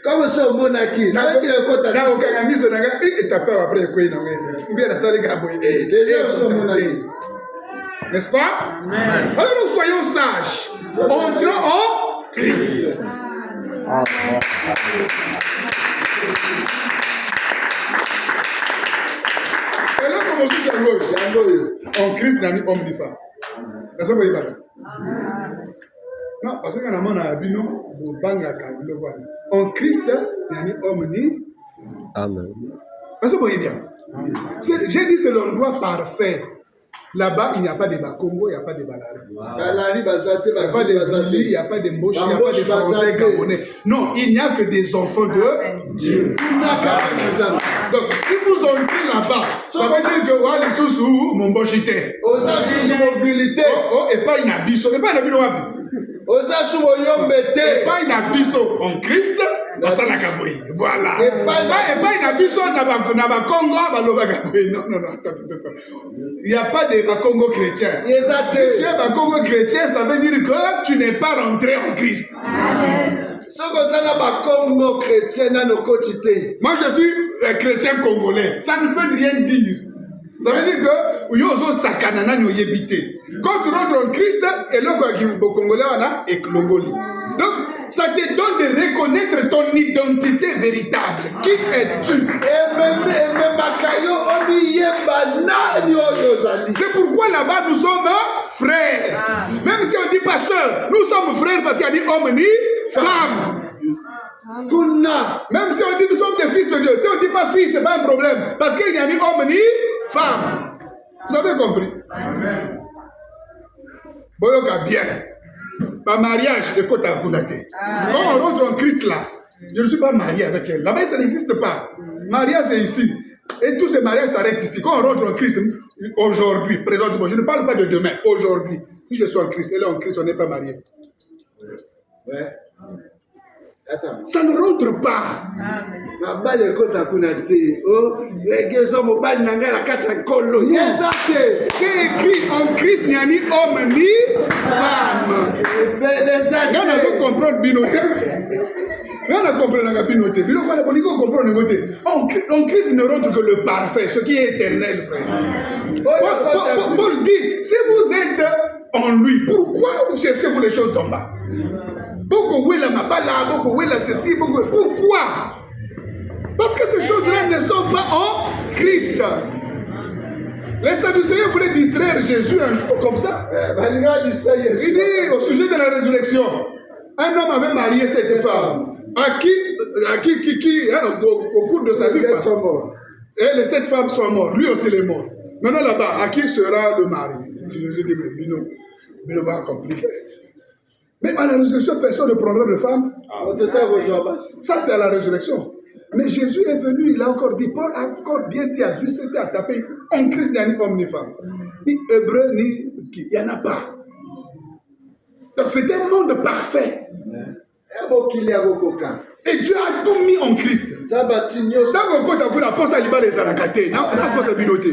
Comme ça, mon acquis. Ça veut dire que là, on a mis son agent et t'as peur après quoi il a ou bien la salle gaboyée. Déjà, c'est mon acquis. N'est-ce pas? Alors nous soyons sages. Entrons en Christ. Et là, comme on dit, en Christ, il y a un homme et femme. Est-ce que vous voyez pas? Non, parce que quand on a un bino, en Christ, il y a un homme et Amen. Est-ce que vous voyez bien? J'ai dit c'est l'endroit parfait. Là-bas, il n'y a pas de Bakongo, il n'y a pas de Balari. Il n'y a pas de Zili, il n'y a pas de Mboshi, il n'y a pas de Français Gabonais. Non, il n'y a que des enfants de Dieu. Donc, si vous entrez là-bas, ça veut dire que voilà, les sous mon bochité. mobilité. Oh, et pas une abisso. Et pas une abisso. Et pas une abisso en Christ. Voilà. Et pas une abisso dans le Congo. Non, attends. Il n'y a pas de Congo chrétien. Si tu es un Congo chrétien, ça veut dire que tu n'es pas rentré en Christ. Amen. Moi, je suis chrétien congolais. Ça ne veut rien dire. Ça veut dire que yozo sakanana no yebite. Quand tu rentres en Christ, et le congolais est congolais. Donc, ça te donne de reconnaître ton identité véritable. Qui es-tu? C'est pourquoi là-bas nous sommes frères. Même si on dit pas sœurs, nous sommes frères parce qu'il y a dit homme ni femme. Même si on dit nous sommes des fils de Dieu, si on ne dit pas fils, ce n'est pas un problème. Parce qu'il y a ni homme ni femme. Vous avez compris? Amen. Boyoka bien. Par mariage, de côté à Kounate. Quand on rentre en Christ là, je ne suis pas marié avec elle. Là-bas, ça n'existe pas. Mariage, c'est ici. Et tous ces mariages s'arrêtent ici. Quand on rentre en Christ, aujourd'hui, présentement, je ne parle pas de demain, aujourd'hui. Si je suis en Christ, elle est en Christ, on n'est pas marié. Ouais. Attends. Ça ne rentre pas. Ma balle est contre à Kounate. Oh, les hommes au bal n'ont la 400 colons. C'est écrit en Christ, il n'y a ni homme ni femme. Quand on comprend binoté, quand on comprend la binoté, en Christ ne rentre que le parfait, ce qui est éternel, frère. Paul dit, si vous êtes en lui, pourquoi cherchez-vous les choses d'en bas? Beaucoup oui la mabala, beaucoup oui la ceci, beaucoup. Pourquoi? Parce que ces choses-là ne sont pas en Christ. Les Sadducéens voulaient distraire Jésus un jour comme ça. Il dit au sujet de la résurrection, un homme avait marié ses femmes. À qui au cours de sa vie, Et les 7 femmes sont mortes. Lui aussi, il est mort. Maintenant, là-bas, à qui sera le mari? Jésus dit, mais non, va compliqué. Mais à la résurrection, personne ne prendra de femme. Ça, c'est à la résurrection. Mais Jésus est venu, il a encore dit, Paul a encore bien dit à Jésus, c'était à taper, en Christ, il n'y a ni homme ni femme. Ni hébreu, ni qui. Il n'y en a pas. Donc, c'est un monde parfait. Et Dieu a tout mis en Christ. Donc, quand tu as vu la poste à l'Iba les Arakate, non, on a fait biloté.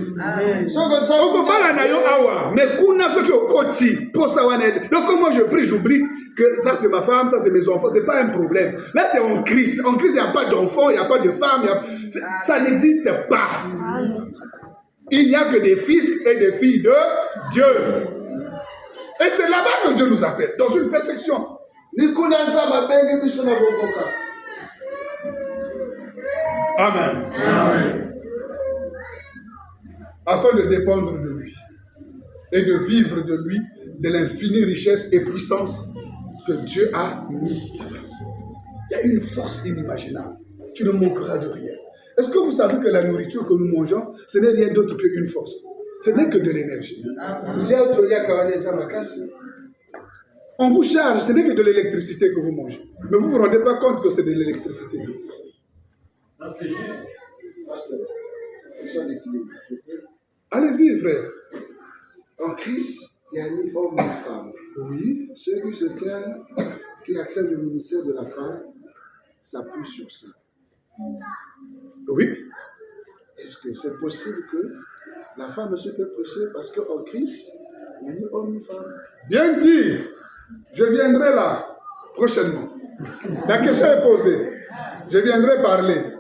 Mais kuna ce qui est au côté, pour ça, donc, quand moi je prie, j'oublie que ça c'est ma femme, ça c'est mes enfants, c'est pas un problème. Là, c'est en Christ. En Christ, il n'y a pas d'enfants, il n'y a pas de femmes, ça n'existe pas. Il n'y a que des fils et des filles de Dieu. Et c'est là-bas que Dieu nous appelle, dans une perfection. Amen. Amen. Afin de dépendre de lui et de vivre de lui, de l'infinie richesse et puissance que Dieu a mis. Il y a une force inimaginable. Tu ne manqueras de rien. Est-ce que vous savez que la nourriture que nous mangeons, ce n'est rien d'autre qu'une force? Ce n'est que de l'énergie. On vous charge, ce n'est que de l'électricité que vous mangez. Mais vous ne vous rendez pas compte que c'est de l'électricité. C'est juste. Allez-y, frère. En Christ, il y a ni homme ni femme. Oui. Ceux qui se tiennent, qui acceptent le ministère de la femme, s'appuient sur ça. Oui. Est-ce que c'est possible que la femme ne se peut prêcher parce qu'en Christ, il n'y a ni homme ni femme? Bien dit. Je viendrai là, prochainement. La question est posée. Je viendrai parler.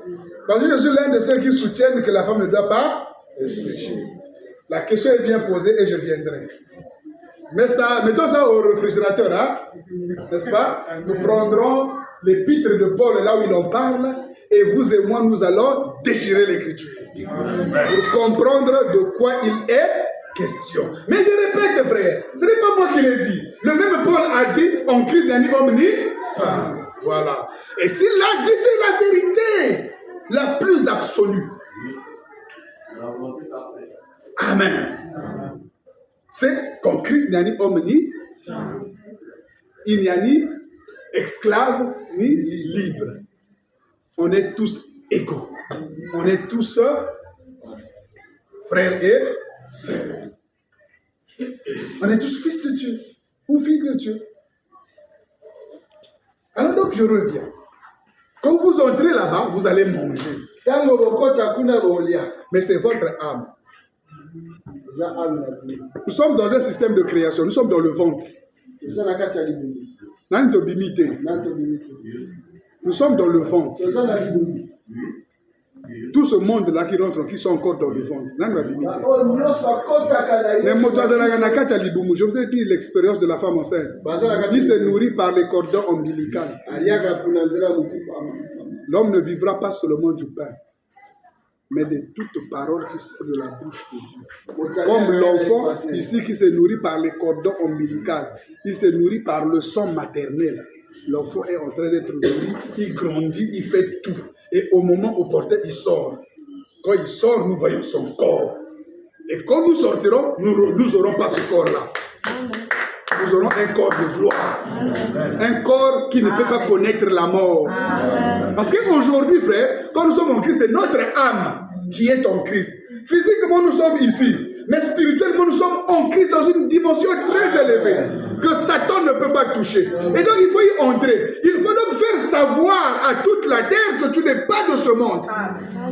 Parce que je suis l'un de ceux qui soutiennent que la femme ne doit pas prêcher. La question est bien posée et je viendrai. Mais ça, mettons ça au réfrigérateur, hein? N'est-ce pas? Nous prendrons l'épître de Paul là où il en parle et vous et moi, nous allons déchirer l'écriture pour comprendre de quoi il est question. Mais je répète, frère, ce n'est pas moi qui l'ai dit. Le même Paul a dit, en Christ, il n'y a ni homme ni femme. Voilà. Et s'il l'a dit, c'est la vérité la plus absolue. Amen. C'est qu'en Christ, il n'y a ni homme ni femme. Il n'y a ni esclave ni libre. On est tous égaux. On est tous frères et sœurs. On est tous fils de Dieu ou filles de Dieu. Alors donc je reviens. Quand vous entrez là-bas, vous allez manger. Mais c'est votre âme. Nous sommes dans un système de création. Nous sommes dans le ventre. Nous sommes dans le ventre. Tout ce monde-là qui rentre, qui sont encore dans le ventre. Je vous ai dit l'expérience de la femme enceinte. Il se nourrit par les cordons ombilicaux. L'homme ne vivra pas seulement du pain, mais de toutes paroles qui sortent de la bouche de Dieu. Comme l'enfant ici qui se nourrit par les cordons ombilicaux, il se nourrit par le sang maternel. L'enfant est en train d'être nourri, il grandit, il fait tout. Et au moment opportun, il sort. Quand il sort, nous voyons son corps. Et quand nous sortirons, nous n'aurons pas ce corps-là. Nous aurons un corps de gloire. Un corps qui ne peut pas connaître la mort. Parce qu'aujourd'hui, frère, quand nous sommes en Christ, c'est notre âme qui est en Christ. Physiquement, nous sommes ici. Mais spirituellement, nous sommes en Christ dans une dimension très élevée que Satan ne peut pas toucher. Et donc, il faut y entrer. Il faut donc faire savoir à toute la terre que tu n'es pas de ce monde.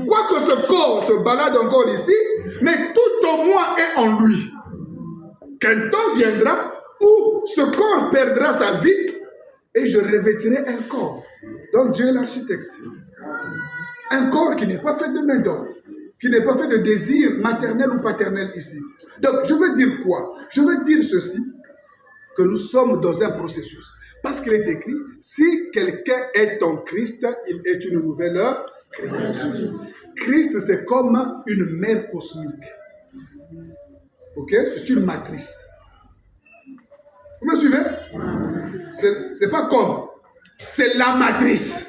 Quoique ce corps se balade encore ici, mais tout au moins est en lui. Qu'un temps viendra où ce corps perdra sa vie et je revêtirai un corps. Donc, Dieu est l'architecte. Un corps qui n'est pas fait de main d'homme, qui n'est pas fait de désir maternel ou paternel ici. Donc, je veux dire quoi? Je veux dire ceci, que nous sommes dans un processus. Parce qu'il est écrit, si quelqu'un est en Christ, il est une nouvelle créature. Christ, c'est comme une mère cosmique. Ok? C'est une matrice. Vous me suivez? C'est pas comme. C'est la matrice.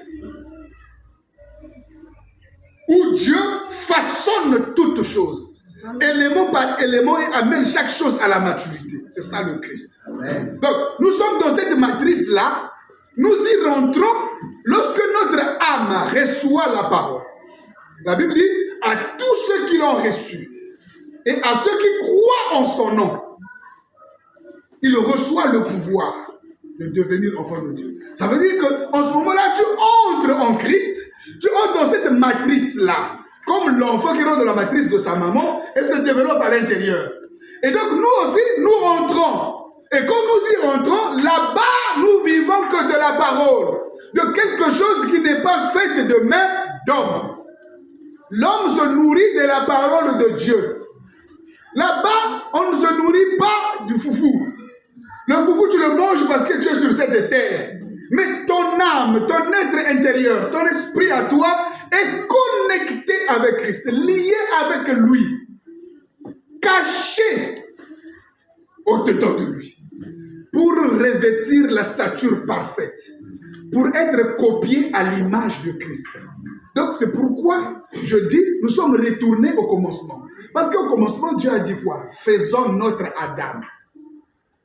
où Dieu façonne toutes choses, élément par élément, et amène chaque chose à la maturité. C'est ça le Christ. Amen. Donc, nous sommes dans cette matrice-là, nous y rentrons lorsque notre âme reçoit la parole. La Bible dit, à tous ceux qui l'ont reçu, et à ceux qui croient en son nom, il reçoit le pouvoir de devenir enfant de Dieu. Ça veut dire qu'en ce moment-là, tu entres en Christ, tu entres dans cette matrice-là, comme l'enfant qui rentre dans la matrice de sa maman et se développe à l'intérieur. Et donc, nous aussi, nous rentrons. Et quand nous y rentrons, là-bas, nous vivons que de la parole, de quelque chose qui n'est pas fait de main d'homme. L'homme se nourrit de la parole de Dieu. Là-bas, on ne se nourrit pas du foufou. Le foufou, tu le manges parce que tu es sur cette terre. Mais ton âme, ton être intérieur, ton esprit à toi est connecté avec Christ, lié avec lui, caché au-dedans de lui, pour revêtir la stature parfaite, pour être copié à l'image de Christ. Donc c'est pourquoi je dis, nous sommes retournés au commencement. Parce qu'au commencement, Dieu a dit quoi? Faisons notre Adam,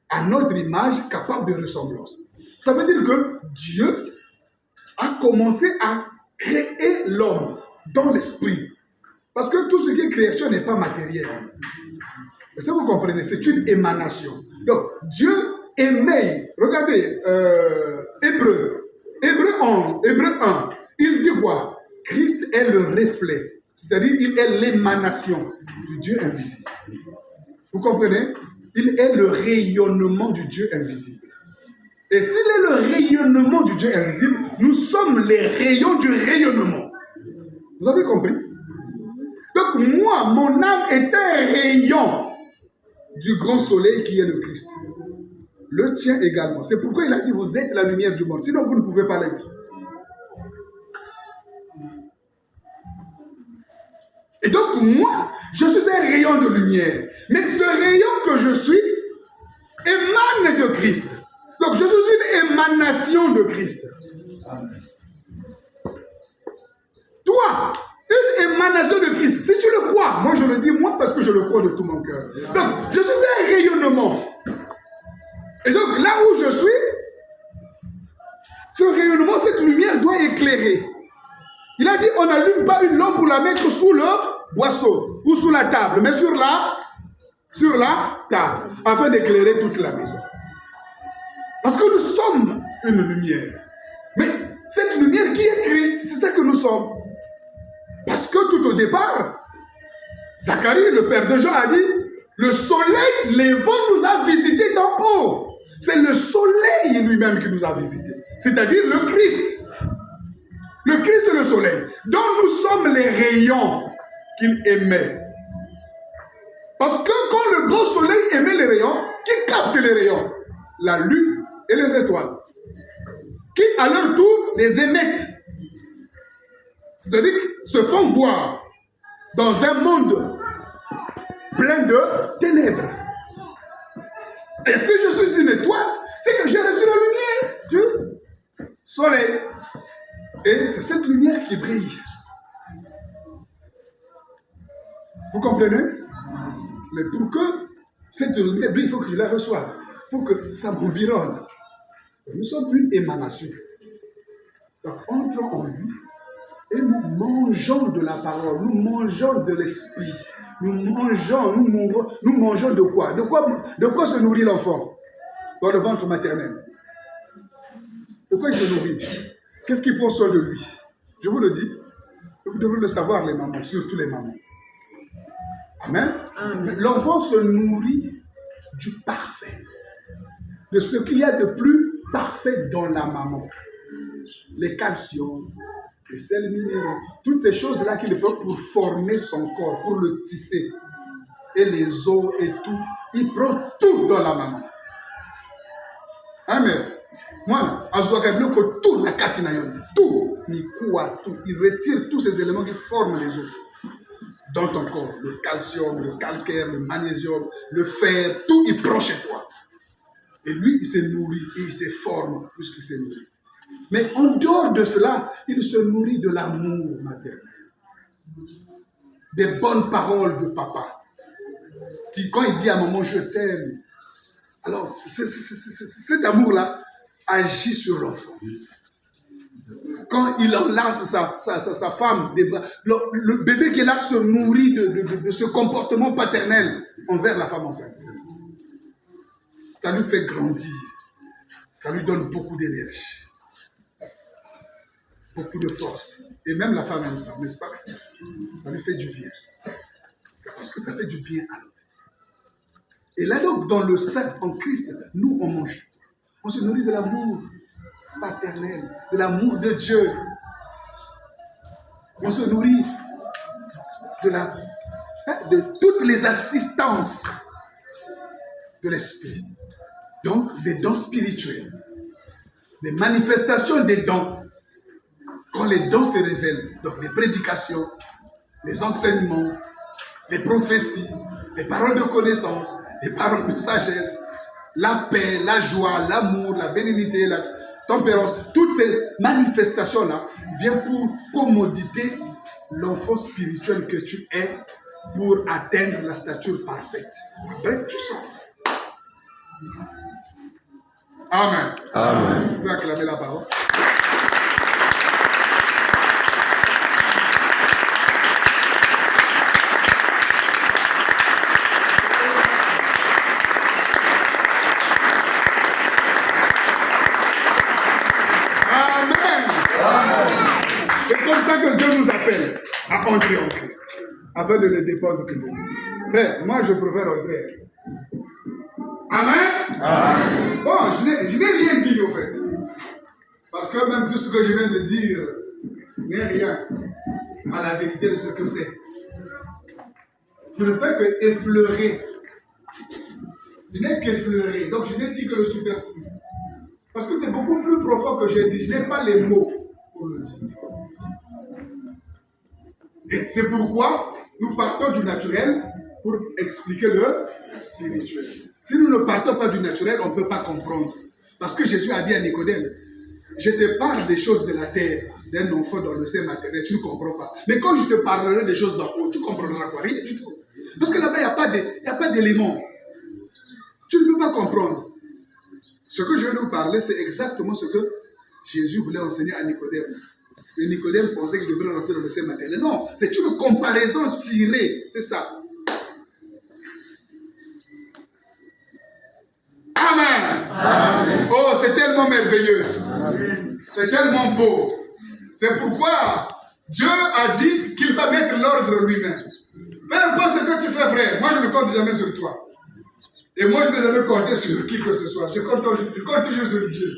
à notre image, capable de ressemblance. Ça veut dire que Dieu a commencé à créer l'homme dans l'esprit. Parce que tout ce qui est création n'est pas matériel. Est-ce que vous comprenez? C'est une émanation. Donc, Dieu émet. Regardez, Hébreu 1, il dit quoi? Christ est le reflet. C'est-à-dire, il est l'émanation du Dieu invisible. Vous comprenez? Il est le rayonnement du Dieu invisible. Et s'il est le rayonnement du Dieu invisible, nous sommes les rayons du rayonnement. Vous avez compris? Donc moi, mon âme est un rayon du grand soleil qui est le Christ. Le tien également. C'est pourquoi il a dit, vous êtes la lumière du monde. Sinon, vous ne pouvez pas l'être. Et donc moi, je suis un rayon de lumière. Mais ce rayon que je suis émane de Christ. Donc je suis une émanation de Christ. Toi, une émanation de Christ. Si tu le crois, moi je le dis moi parce que je le crois de tout mon cœur. Donc je suis un rayonnement. Et donc là où je suis, ce rayonnement, cette lumière doit éclairer. Il a dit, on n'allume pas une lampe pour la mettre sous le boisseau ou sous la table, mais sur la table, afin d'éclairer toute la maison. Parce que nous sommes une lumière. Mais cette lumière qui est Christ, c'est ça que nous sommes. Parce que tout au départ, Zacharie, le père de Jean, a dit, le soleil levant nous a visités d'en haut. C'est le soleil lui-même qui nous a visités. C'est-à-dire le Christ. Le Christ est le soleil. Donc nous sommes les rayons qu'il émet. Parce que quand le grand soleil émet les rayons, qui capte les rayons? La lune et les étoiles. Qui à leur tour les émettent. C'est-à-dire se font voir dans un monde plein de ténèbres. Et si je suis une étoile, c'est que j'ai reçu la lumière du soleil. Et c'est cette lumière qui brille. Vous comprenez? Mais pour que cette lumière brille, il faut que je la reçoive. Il faut que ça m'environne. Nous sommes une émanation. Donc, entrons en lui et nous mangeons de la parole, nous mangeons de l'esprit. Nous mangeons de quoi? De quoi se nourrit l'enfant? Dans le ventre maternel. De quoi il se nourrit? Qu'est-ce qui prend soin de lui? Je vous le dis. Vous devez le savoir, les mamans, surtout les mamans. Amen. L'enfant se nourrit du parfait. De ce qu'il y a de plus parfait dans la maman. Les calciums, les sels minéraux, toutes ces choses-là qu'il peut pour former son corps, pour le tisser. Et les os et tout. Il prend tout dans la maman. Amen. Moi, que tout la katinayon, tout, il retire tous ces éléments qui forment les os dans ton corps. Le calcium, le calcaire, le magnésium, le fer, tout il prend chez toi. Et lui, il se nourrit et il se forme plus qu'il se nourrit. Mais en dehors de cela, il se nourrit de l'amour maternel. des bonnes paroles de papa. Qui, quand il dit à maman, je t'aime, alors cet amour-là agit sur l'enfant. Quand il enlace sa femme, le bébé qui est là se nourrit de ce comportement paternel envers la femme enceinte. Ça lui fait grandir. Ça lui donne beaucoup d'énergie. Beaucoup de force. Et même la femme aime ça, n'est-ce pas? Ça lui fait du bien. Parce que ça fait du bien à l'enfant. Et là donc, dans le sein, en Christ, nous on mange. On se nourrit de l'amour paternel, de l'amour de Dieu. On se nourrit de toutes les assistances de l'esprit. Donc, des dons spirituels, des manifestations des dons. Quand les dons se révèlent, donc les prédications, les enseignements, les prophéties, les paroles de connaissance, les paroles de sagesse, la paix, la joie, l'amour, la bénignité, la tempérance, toutes ces manifestations-là viennent pour commoditer l'enfant spirituel que tu es pour atteindre la stature parfaite. Après, tu sors. Amen. Amen. Tu peux acclamer la parole. C'est comme ça que Dieu nous appelle à entrer en Christ, afin de ne dépendre que de lui. Frère, moi je préfère entrer. Amen. Amen. Bon, je n'ai rien dit au fait. Parce que même tout ce que je viens de dire n'est rien à la vérité de ce que c'est. Je ne fais que effleurer. Je n'ai qu'effleurer. Donc je n'ai dit que le superflu. Parce que c'est beaucoup plus profond que j'ai dit. Je n'ai pas les mots pour le dire. Et c'est pourquoi nous partons du naturel pour expliquer le spirituel. Si nous ne partons pas du naturel, on ne peut pas comprendre. Parce que Jésus a dit à Nicodème, je te parle des choses de la terre, d'un enfant dans le sein maternel, tu ne comprends pas. Mais quand je te parlerai des choses d'en haut, tu comprendras quoi? Rien du tout. Parce que là-bas, il n'y a pas d'éléments. Tu ne peux pas comprendre. Ce que je vais nous parler, c'est exactement ce que Jésus voulait enseigner à Nicodème. Et Nicodème pensait qu'il devrait rentrer dans le sein maternel. Non, c'est une comparaison tirée, c'est ça. Amen. Amen. Oh, c'est tellement merveilleux. Amen. C'est tellement beau. C'est pourquoi Dieu a dit qu'il va mettre l'ordre lui-même. Peu importe ce que tu fais, frère, moi je ne compte jamais sur toi. Et moi je n'ai jamais compté sur qui que ce soit. Je compte toujours sur Dieu.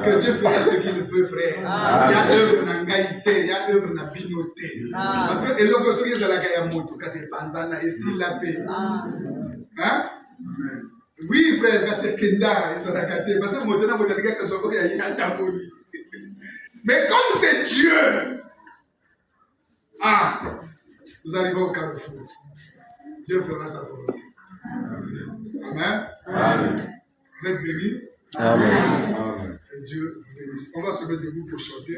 Que Dieu fera ce qu'il veut, frère. Il y a œuvre dans Gaïté, il y a œuvre dans Bignoté. Parce que et l'autre chose, c'est la Gaïamoto, c'est Panzana et Silapé. Hein? Oui, frère, c'est Kenda, et Sarakate. Parce que maintenant, vous avez dit que c'est un Tamoli. Mais comme c'est Dieu, vous arrivez au carrefour. Dieu fera sa volonté. Amen. Amen. Vous êtes bénis. Amen. Et Dieu vous bénisse. On va se mettre debout pour chanter.